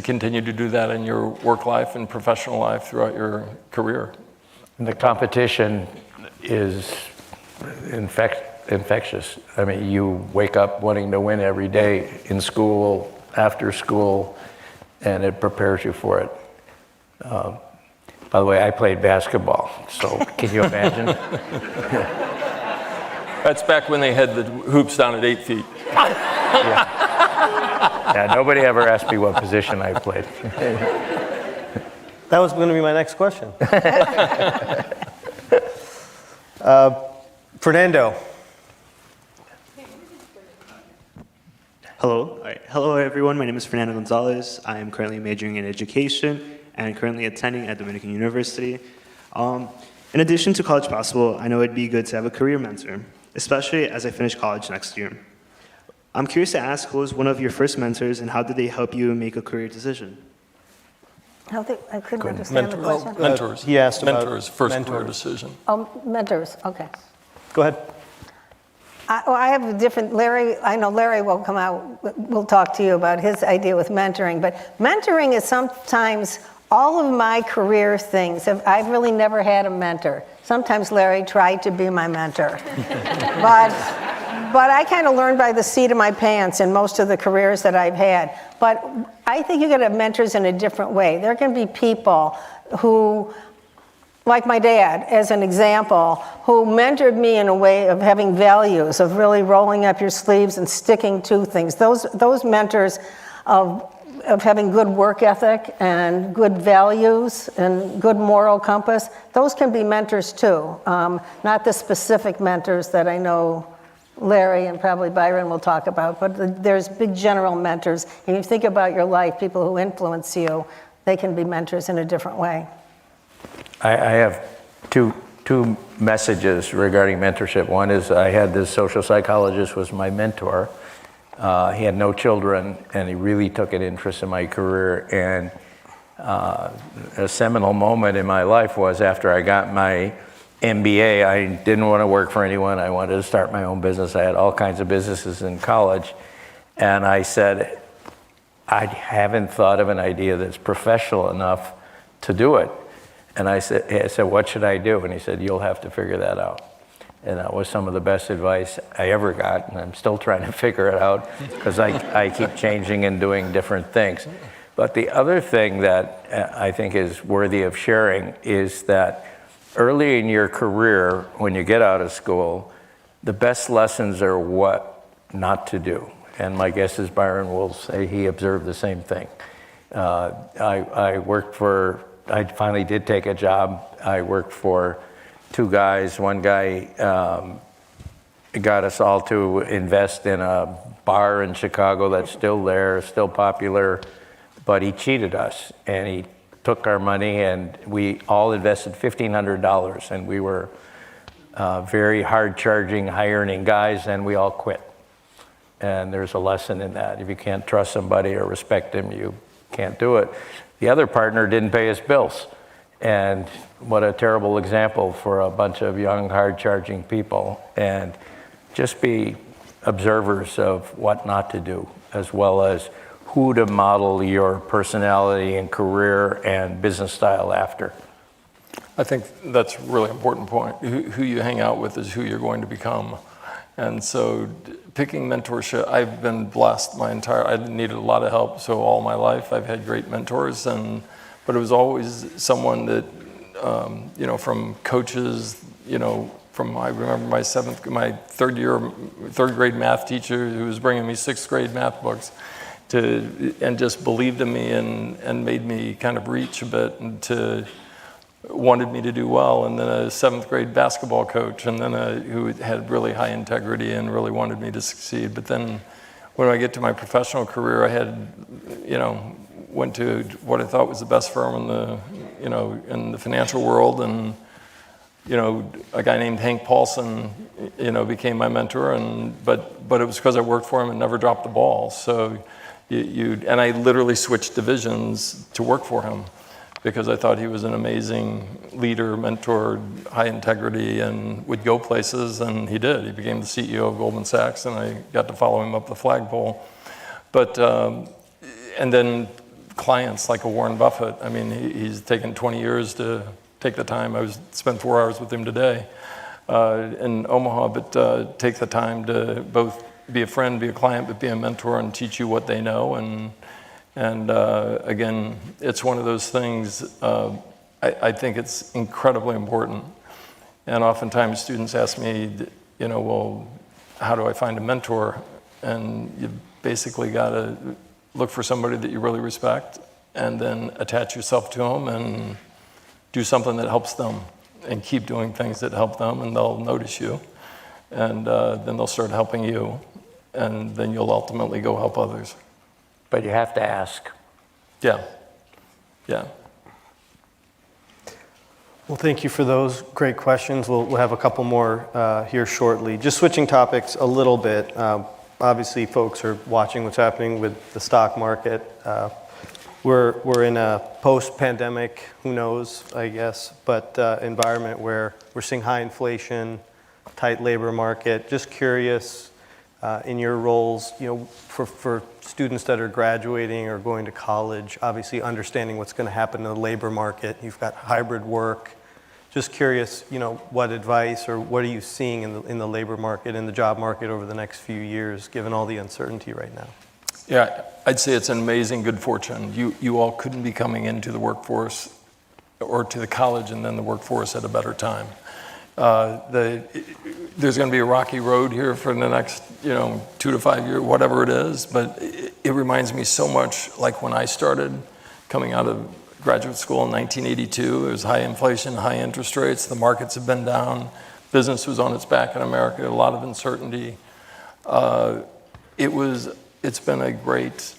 V: continue to do that in your work life and professional life throughout your career.
S: And the competition is infectious. I mean, you wake up wanting to win every day in school, after school, and it prepares you for it. By the way, I played basketball, so can you imagine?
V: That's back when they had the hoops down at 8 feet.
S: Yeah, nobody ever asked me what position I played.
T: That was going to be my next question. Fernando.
C: Hello. All right. Hello, everyone. My name is Fernando Gonzalez. I am currently majoring in education and currently attending at Dominican University. In addition to College Possible, I know it'd be good to have a career mentor, especially as I finish college next year. I'm curious to ask, who was one of your first mentors, and how did they help you make a career decision?
U: I couldn't understand the question.
V: Mentors.
T: He asked about
V: mentors, first
T: mentors.
V: career decision.
U: Oh, mentors, okay.
T: Go ahead.
U: I have a different, Larry, I know Larry will come out, we'll talk to you about his idea with mentoring, but mentoring is sometimes all of my career things. I've really never had a mentor. Sometimes Larry tried to be my mentor. But I kind of learned by the seat of my pants in most of the careers that I've had. But I think you can have mentors in a different way. There can be people who, like my dad, as an example, who mentored me in a way of having values, of really rolling up your sleeves and sticking to things. Those mentors of having good work ethic and good values and good moral compass, those can be mentors too. Not the specific mentors that I know Larry and probably Byron will talk about, but there's big general mentors. If you think about your life, people who influence you, they can be mentors in a different way.
S: I have two messages regarding mentorship. One is I had this social psychologist was my mentor. He had no children, and he really took an interest in my career. And a seminal moment in my life was after I got my MBA. I didn't want to work for anyone. I wanted to start my own business. I had all kinds of businesses in college. And I said, I haven't thought of an idea that's professional enough to do it. And I said, what should I do? And he said, you'll have to figure that out. And that was some of the best advice I ever got, and I'm still trying to figure it out because I keep changing and doing different things. But the other thing that I think is worthy of sharing is that early in your career, when you get out of school, the best lessons are what not to do. And my guess is Byron will say he observed the same thing. I finally did take a job. I worked for two guys. One guy got us all to invest in a bar in Chicago that's still there, still popular, but he cheated us and he took our money and we all invested $1,500 and we were very hard charging, high earning guys, and we all quit. And there's a lesson in that. If you can't trust somebody or respect them, you can't do it. The other partner didn't pay his bills. And what a terrible example for a bunch of young, hard-charging people. And just be observers of what not to do, as well as who to model your personality and career and business style after.
V: I think that's a really important point. Who you hang out with is who you're going to become. And so picking mentorship, I've been blessed I needed a lot of help, so all my life I've had great mentors, but it was always someone that, from coaches, I remember my third grade math teacher who was bringing me sixth grade math books and just believed in me and made me kind of reach a bit and wanted me to do well, and then a seventh grade basketball coach, and then who had really high integrity and really wanted me to succeed. But then when I get to my professional career, I had, went to what I thought was the best firm in the financial world, and a guy named Hank Paulson, became my mentor, but it was because I worked for him and never dropped the ball. So and I literally switched divisions to work for him, because I thought he was an amazing leader, mentor, high integrity, and would go places, and he did. He became the CEO of Goldman Sachs, and I got to follow him up the flagpole. But, and then clients like a Warren Buffett, he's taken 20 years to take the time. I spent 4 hours with him today in Omaha, but take the time to both be a friend, be a client, but be a mentor and teach you what they know. And again, it's one of those things, I think it's incredibly important. And oftentimes students ask me, well, how do I find a mentor? And you basically got to look for somebody that you really respect and then attach yourself to them and do something that helps them and keep doing things that help them, and they'll notice you. And then they'll start helping you, and then you'll ultimately go help others.
S: But you have to ask.
V: Yeah.
T: Well, thank you for those great questions. We'll have a couple more here shortly. Just switching topics a little bit. Obviously, folks are watching what's happening with the stock market. We're in a post-pandemic, who knows, I guess, but environment where we're seeing high inflation, tight labor market. Just curious, in your roles, for students that are graduating or going to college, obviously understanding what's going to happen in the labor market. You've got hybrid work. Just curious, what advice or what are you seeing in the labor market, in the job market over the next few years, given all the uncertainty right now?
V: Yeah, I'd say it's an amazing good fortune. You all couldn't be coming into the workforce or to the college and then the workforce at a better time. There's going to be a rocky road here for the next 2 to 5 years, whatever it is, but it reminds me so much like when I started coming out of graduate school in 1982. There was high inflation, high interest rates, the markets have been down, business was on its back in America, a lot of uncertainty. It's been a great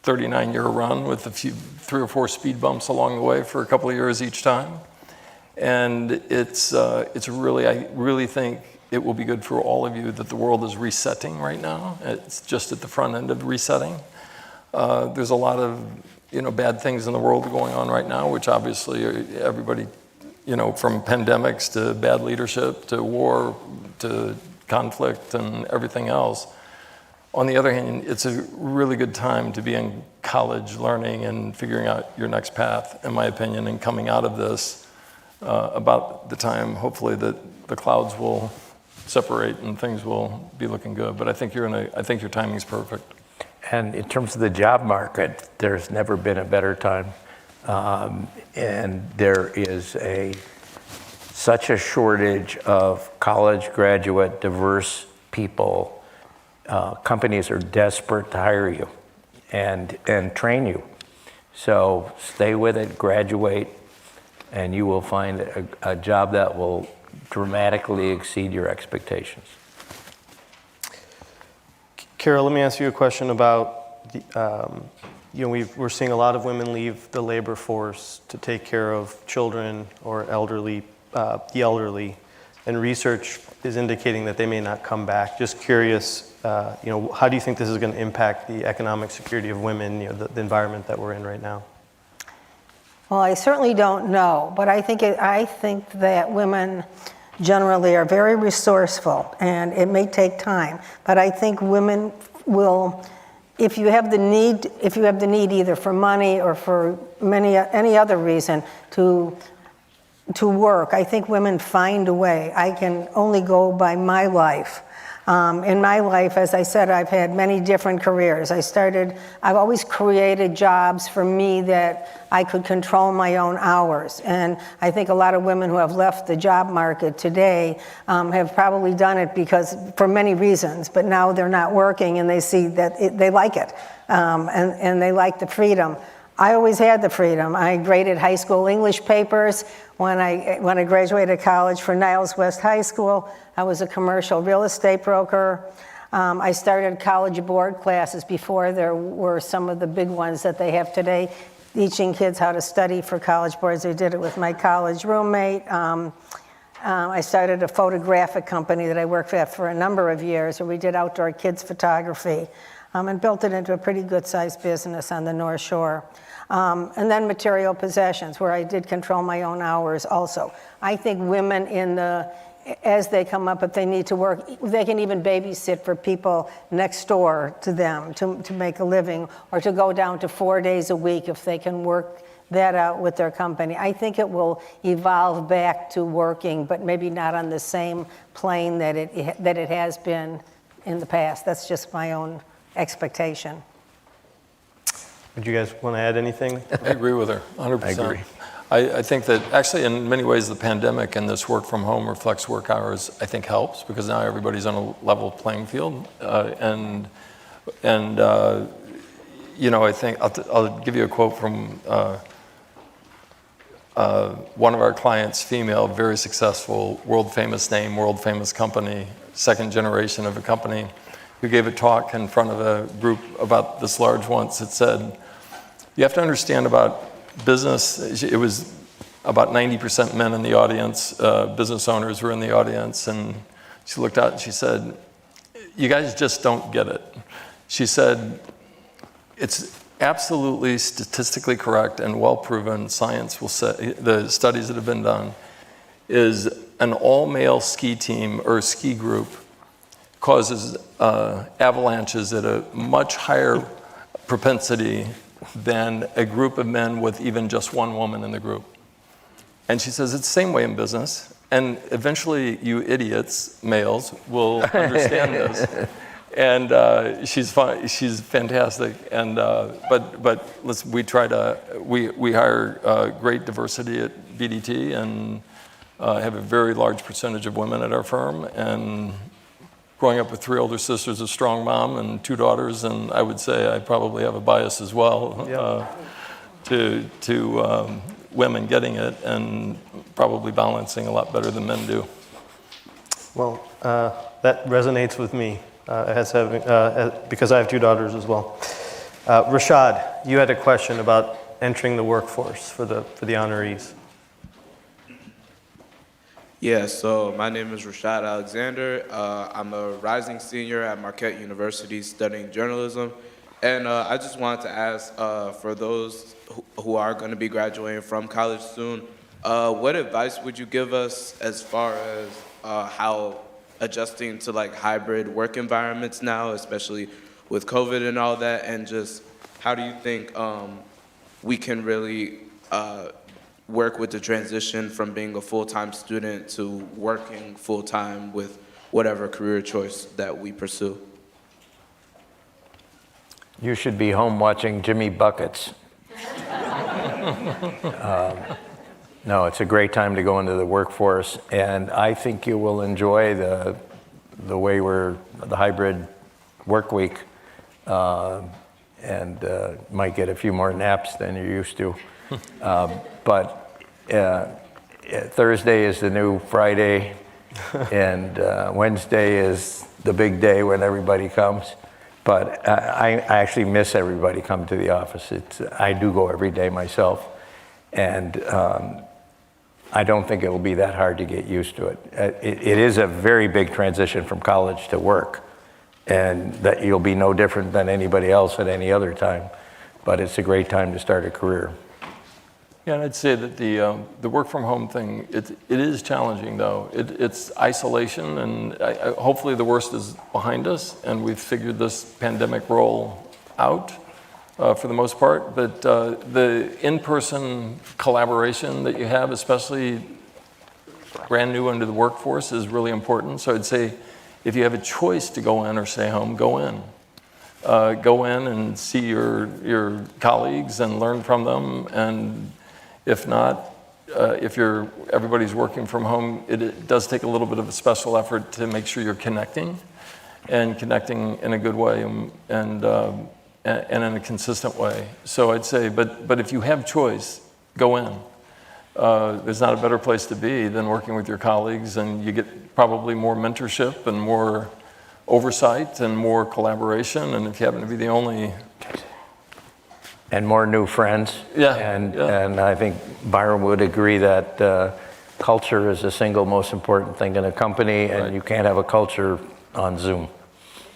V: 39-year run with 3 or 4 speed bumps along the way for a couple of years each time. And I really think it will be good for all of you that the world is resetting right now. It's just at the front end of resetting. There's a lot of bad things in the world going on right now, which obviously everybody, from pandemics to bad leadership to war to conflict and everything else. On the other hand, it's a really good time to be in college learning and figuring out your next path, in my opinion, and coming out of this about the time, hopefully, that the clouds will separate and things will be looking good. But I think your timing's perfect.
S: And in terms of the job market, there's never been a better time. And there is such a shortage of college graduate, diverse people. Companies are desperate to hire you and train you. So stay with it, graduate, and you will find a job that will dramatically exceed your expectations.
T: Carol, let me ask you a question about we're seeing a lot of women leave the labor force to take care of children or the elderly, and research is indicating that they may not come back. Just curious, how do you think this is going to impact the economic security of women, the environment that we're in right now?
U: Well, I certainly don't know, but I think that women generally are very resourceful, and it may take time, but I think women will, if you have the need either for money or for any other reason to work, I think women find a way. I can only go by my life. In my life, as I said, I've had many different careers. I've always created jobs for me that I could control my own hours. And I think a lot of women who have left the job market today have probably done it for many reasons, but now they're not working and they see that they like it, and they like the freedom. I always had the freedom. I graded high school English papers. When I graduated college for Niles West High School, I was a commercial real estate broker. I started college board classes before there were some of the big ones that they have today, teaching kids how to study for college boards. I did it with my college roommate. I started a photographic company that I worked at for a number of years, where we did outdoor kids photography, and built it into a pretty good-sized business on the North Shore. And then material possessions, where I did control my own hours also. I think women as they come up, if they need to work, they can even babysit for people next door to them to make a living, or to go down to 4 days a week if they can work that out with their company. I think it will evolve back to working, but maybe not on the same plane that it has been in the past. That's just my own expectation.
T: Would you guys want to add anything?
V: I agree with her, 100%.
S: I agree.
V: I think that actually in many ways the pandemic and this work from home or flex work hours I think helps, because now everybody's on a level playing field. I think I'll give you a quote from one of our clients, female, very successful, world famous name, world famous company, second generation of a company, who gave a talk in front of a group about this large once. It said, you have to understand about business. It was about 90% men in the audience, business owners were in the audience, and she looked out and she said, you guys just don't get it. She said, it's absolutely statistically correct and well proven, science will say, the studies that have been done, is an all-male ski team or ski group causes avalanches at a much higher propensity than a group of men with even just one woman in the group. And she says, it's the same way in business. And eventually you idiots, males, will understand this. And she's fantastic. And but we hire great diversity at BDT and have a very large percentage of women at our firm. And growing up with 3 older sisters, a strong mom, and 2 daughters, and I would say I probably have a bias as well to women getting it and probably balancing a lot better than men do.
T: Well, that resonates with me because I have 2 daughters as well. Rashad, you had a question about entering the workforce for the honorees.
F: Yeah, so my name is Rashad Alexander. I'm a rising senior at Marquette University studying journalism. And I just wanted to ask, for those who are going to be graduating from college soon, what advice would you give us as far as how adjusting to like hybrid work environments now, especially with COVID and all that, and just how do you think we can really work with the transition from being a full-time student to working full-time with whatever career choice that we pursue?
S: You should be home watching Jimmy Buckets. No, it's a great time to go into the workforce, and I think you will enjoy the way the hybrid work week, and might get a few more naps than you're used to. But Thursday is the new Friday, and Wednesday is the big day when everybody comes. But I actually miss everybody coming to the office. I do go every day myself, and I don't think it'll be that hard to get used to it. It is a very big transition from college to work, and that you'll be no different than anybody else at any other time. But it's a great time to start a career.
V: Yeah, and I'd say that the work from home thing, it is challenging though. It's isolation, and hopefully the worst is behind us, and we've figured this pandemic role out for the most part. But the in-person collaboration that you have, especially brand new into the workforce, is really important. So I'd say if you have a choice to go in or stay home, go in. Go in and see your colleagues and learn from them. And if not, if everybody's working from home, it does take a little bit of a special effort to make sure you're connecting in a good way and in a consistent way. So I'd say, but if you have choice, go in. There's not a better place to be than working with your colleagues, and you get probably more mentorship and more oversight and more collaboration, and if you happen to be the only...
S: And more new friends.
V: Yeah.
S: And I think Byron would agree that culture is the single most important thing in a company, and you can't have a culture on Zoom.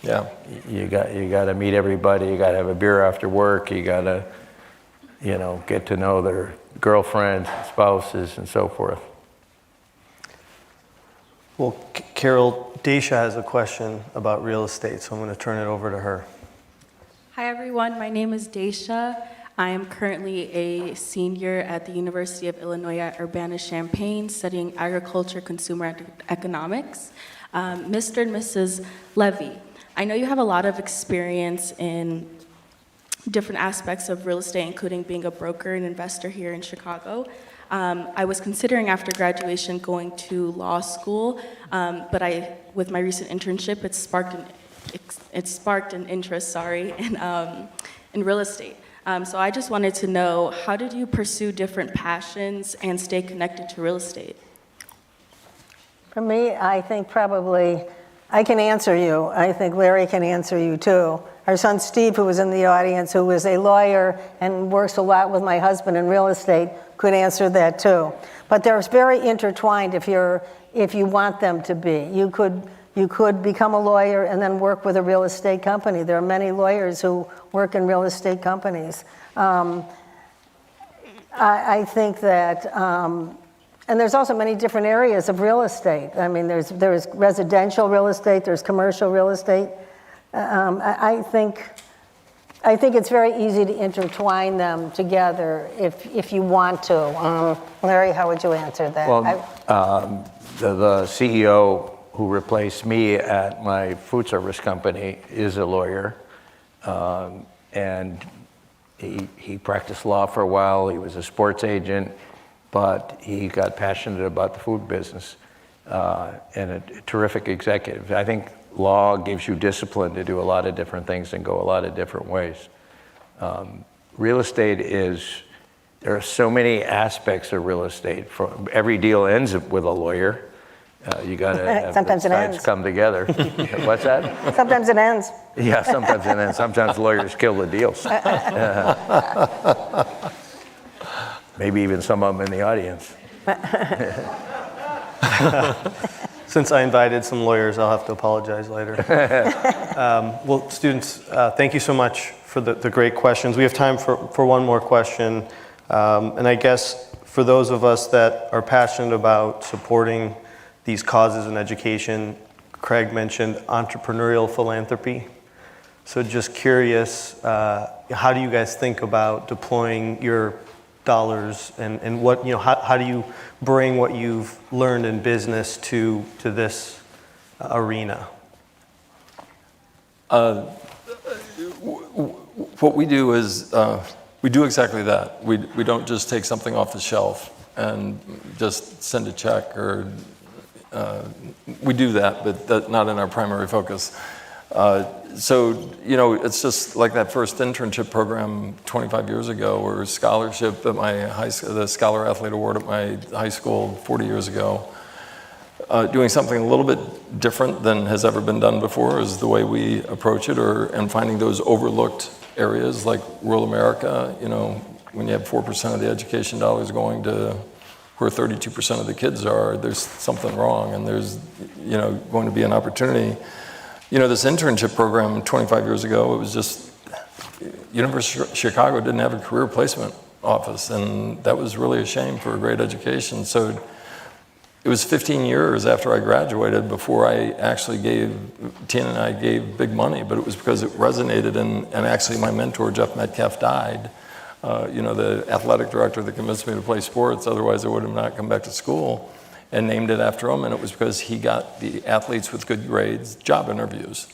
V: Yeah.
S: You got to meet everybody. You got to have a beer after work. You got to, get to know their girlfriends, spouses, and so forth.
T: Well, Carol, Daisha has a question about real estate, so I'm going to turn it over to her.
H: Hi everyone, my name is Daisha. I am currently a senior at the University of Illinois at Urbana-Champaign studying agriculture, consumer economics. Mr. and Mrs. Levy, I know you have a lot of experience in different aspects of real estate, including being a broker and investor here in Chicago. I was considering after graduation going to law school, but with my recent internship, it sparked an interest, in real estate. So I just wanted to know, how did you pursue different passions and stay connected to real estate?
U: For me, I think probably, I can answer you. I think Larry can answer you too. Our son Steve, who was in the audience, who is a lawyer and works a lot with my husband in real estate, could answer that too. But they're very intertwined if you want them to be. You could become a lawyer and then work with a real estate company. There are many lawyers who work in real estate companies. I think that And there's also many different areas of real estate. I mean, there's residential real estate, there's commercial real estate. I think it's very easy to intertwine them together if you want to. Larry, how would you answer that?
S: Well, the CEO who replaced me at my food service company is a lawyer, and he practiced law for a while. He was a sports agent, but he got passionate about the food business, and a terrific executive. I think law gives you discipline to do a lot of different things and go a lot of different ways. Real estate there are so many aspects of real estate. Every deal ends with a lawyer. You got to have
U: Sometimes
S: the
U: it
S: sides
U: ends.
S: come together. What's that?
U: Sometimes it ends.
S: Yeah, sometimes it ends. Sometimes lawyers kill the deals. Maybe even some of them in the audience.
T: Since I invited some lawyers, I'll have to apologize later. Well, students, thank you so much for the great questions. We have time for one more question. And I guess for those of us that are passionate about supporting these causes in education, Craig mentioned entrepreneurial philanthropy. So just curious, how do you guys think about deploying your dollars and what, how do you bring what you've learned in business to this arena?
V: What we do is we do exactly that. We don't just take something off the shelf and just send a check, or we do that, but that's not in our primary focus. So, it's just like that first internship program 25 years ago, or scholarship at my high school, the Scholar Athlete Award at my high school 40 years ago. Doing something a little bit different than has ever been done before is the way we approach it, and finding those overlooked areas like rural America. When you have 4% of the education dollars going to where 32% of the kids are, there's something wrong, and there's going to be an opportunity. This internship program 25 years ago, it was just, University of Chicago didn't have a career placement office, and that was really a shame for a great education. So it was 15 years after I graduated before I actually Tina and I gave big money, but it was because it resonated, and actually my mentor, Jeff Metcalf, died. The athletic director that convinced me to play sports, otherwise I would have not come back to school, and named it after him, and it was because he got the athletes with good grades job interviews.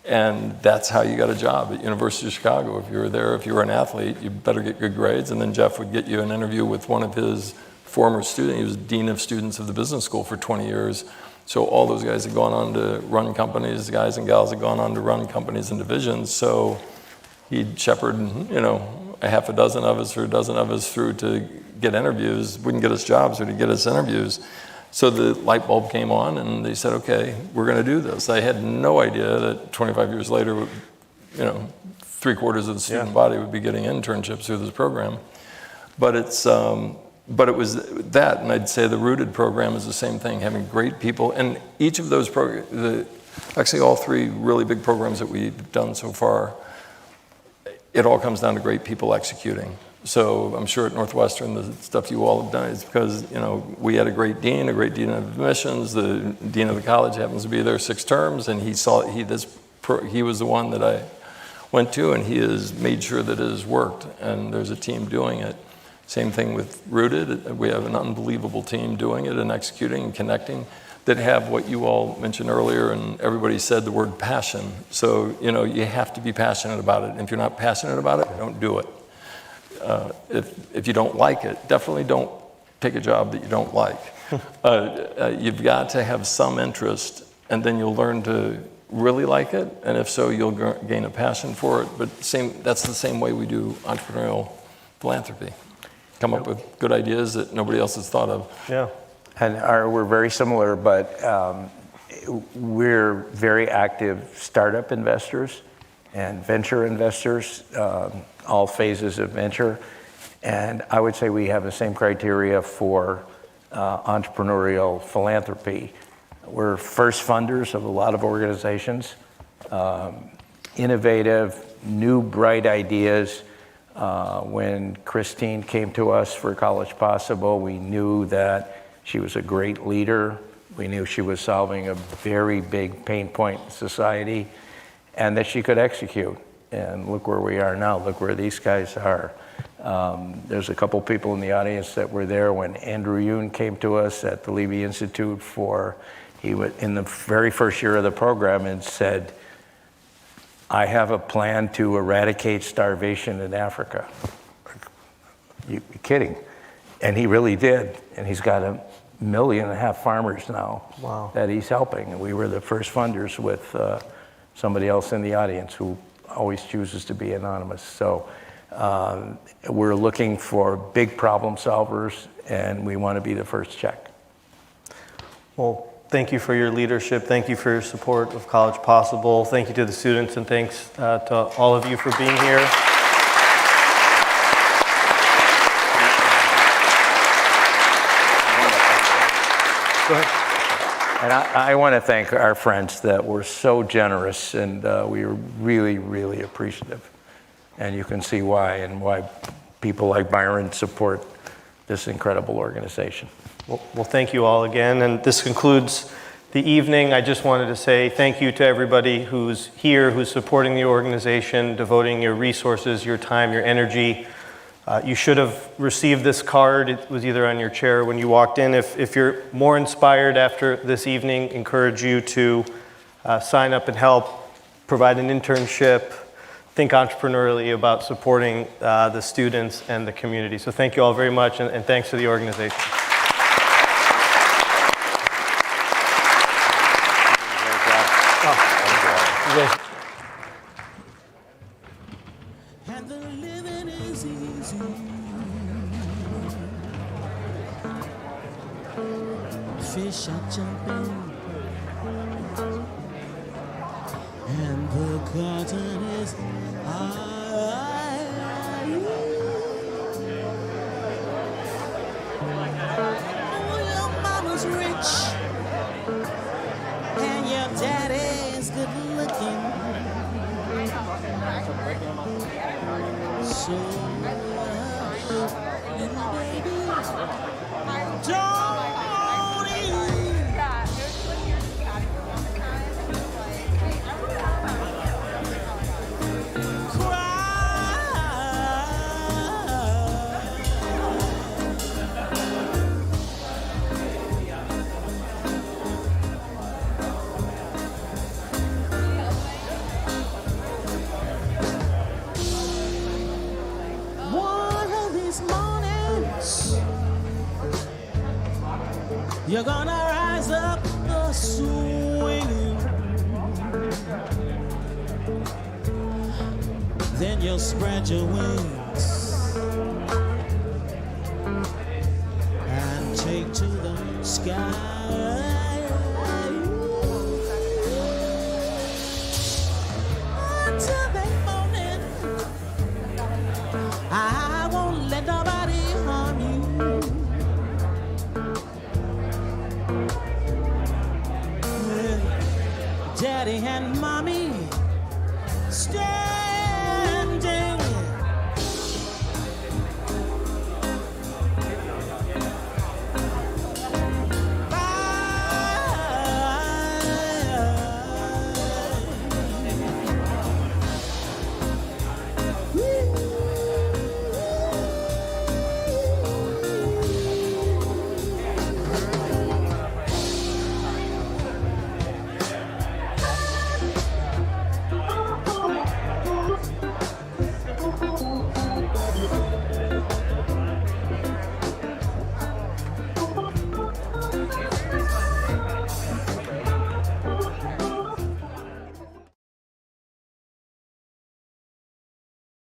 V: And that's how you got a job at University of Chicago. If you were there, if you were an athlete, you better get good grades, and then Jeff would get you an interview with one of his former students. He was dean of students of the business school for 20 years. So all those guys had gone on to run companies, guys and gals had gone on to run companies and divisions. So he'd shepherd, a half a dozen of us or a dozen of us through to get interviews. Wouldn't get us jobs, but he'd get us interviews. So the light bulb came on, and they said, okay, we're going to do this. I had no idea that 25 years later, 3/4 of the student body would be getting internships through this program. But but it was that, and I'd say the Rooted program is the same thing, having great people. And each of those programs, actually all three really big programs that we've done so far, it all comes down to great people executing. So I'm sure at Northwestern, the stuff you all have done is because, we had a great dean of admissions. The dean of the college happens to be there 6 terms, and he was the one that I went to, and he has made sure that it has worked, and there's a team doing it. Same thing with Rooted. We have an unbelievable team doing it and executing and connecting that have what you all mentioned earlier, and everybody said the word passion. So, you have to be passionate about it. And if you're not passionate about it, don't do it. If you don't like it, definitely don't take a job that you don't like. You've got to have some interest, and then you'll learn to really like it. And if so, you'll gain a passion for it. But that's the same way we do entrepreneurial philanthropy. Come up with good ideas that nobody else has thought of.
T: Yeah.
S: And we're very similar, but we're very active startup investors and venture investors, all phases of venture. And I would say we have the same criteria for entrepreneurial philanthropy. We're first funders of a lot of organizations, innovative, new, bright ideas. When Christine came to us for College Possible, we knew that She was a great leader. We knew she was solving a very big pain point in society and that she could execute. And look where we are now. Look where these guys are. There's a couple people in the audience that were there when Andrew Yoon came to us at the Levy Institute in the very first year of the program and said, I have a plan to eradicate starvation in Africa. You're kidding. And he really did. And he's got 1.5 million farmers now that he's helping. And we were the first funders with somebody else in the audience who always chooses to be anonymous. So we're looking for big problem solvers, and we want to be the first check.
T: Well, thank you for your leadership. Thank you for your support of College Possible. Thank you to the students, and thanks to all of you for being here. Go ahead.
S: And I want to thank our friends that were so generous, and we are really, really appreciative. And you can see why, and why people like Byron support this incredible organization.
T: Well, thank you all again, and this concludes the evening. I just wanted to say thank you to everybody who's here, who's supporting the organization, devoting your resources, your time, your energy. You should have received this card. It was either on your chair when you walked in. If you're more inspired after this evening, encourage you to sign up and help, provide an internship, think entrepreneurially about supporting the students and the community. So thank you all very much, and thanks to the organization.
I: And the living is easy. Fish are jumping, and the cotton is high. Oh, your mama's rich, and your daddy's good looking. So, little baby, don't you're gonna rise up the swinging. Then you'll spread your wings and take to the sky. Until that morning, I won't let nobody harm you. Daddy and mommy stay.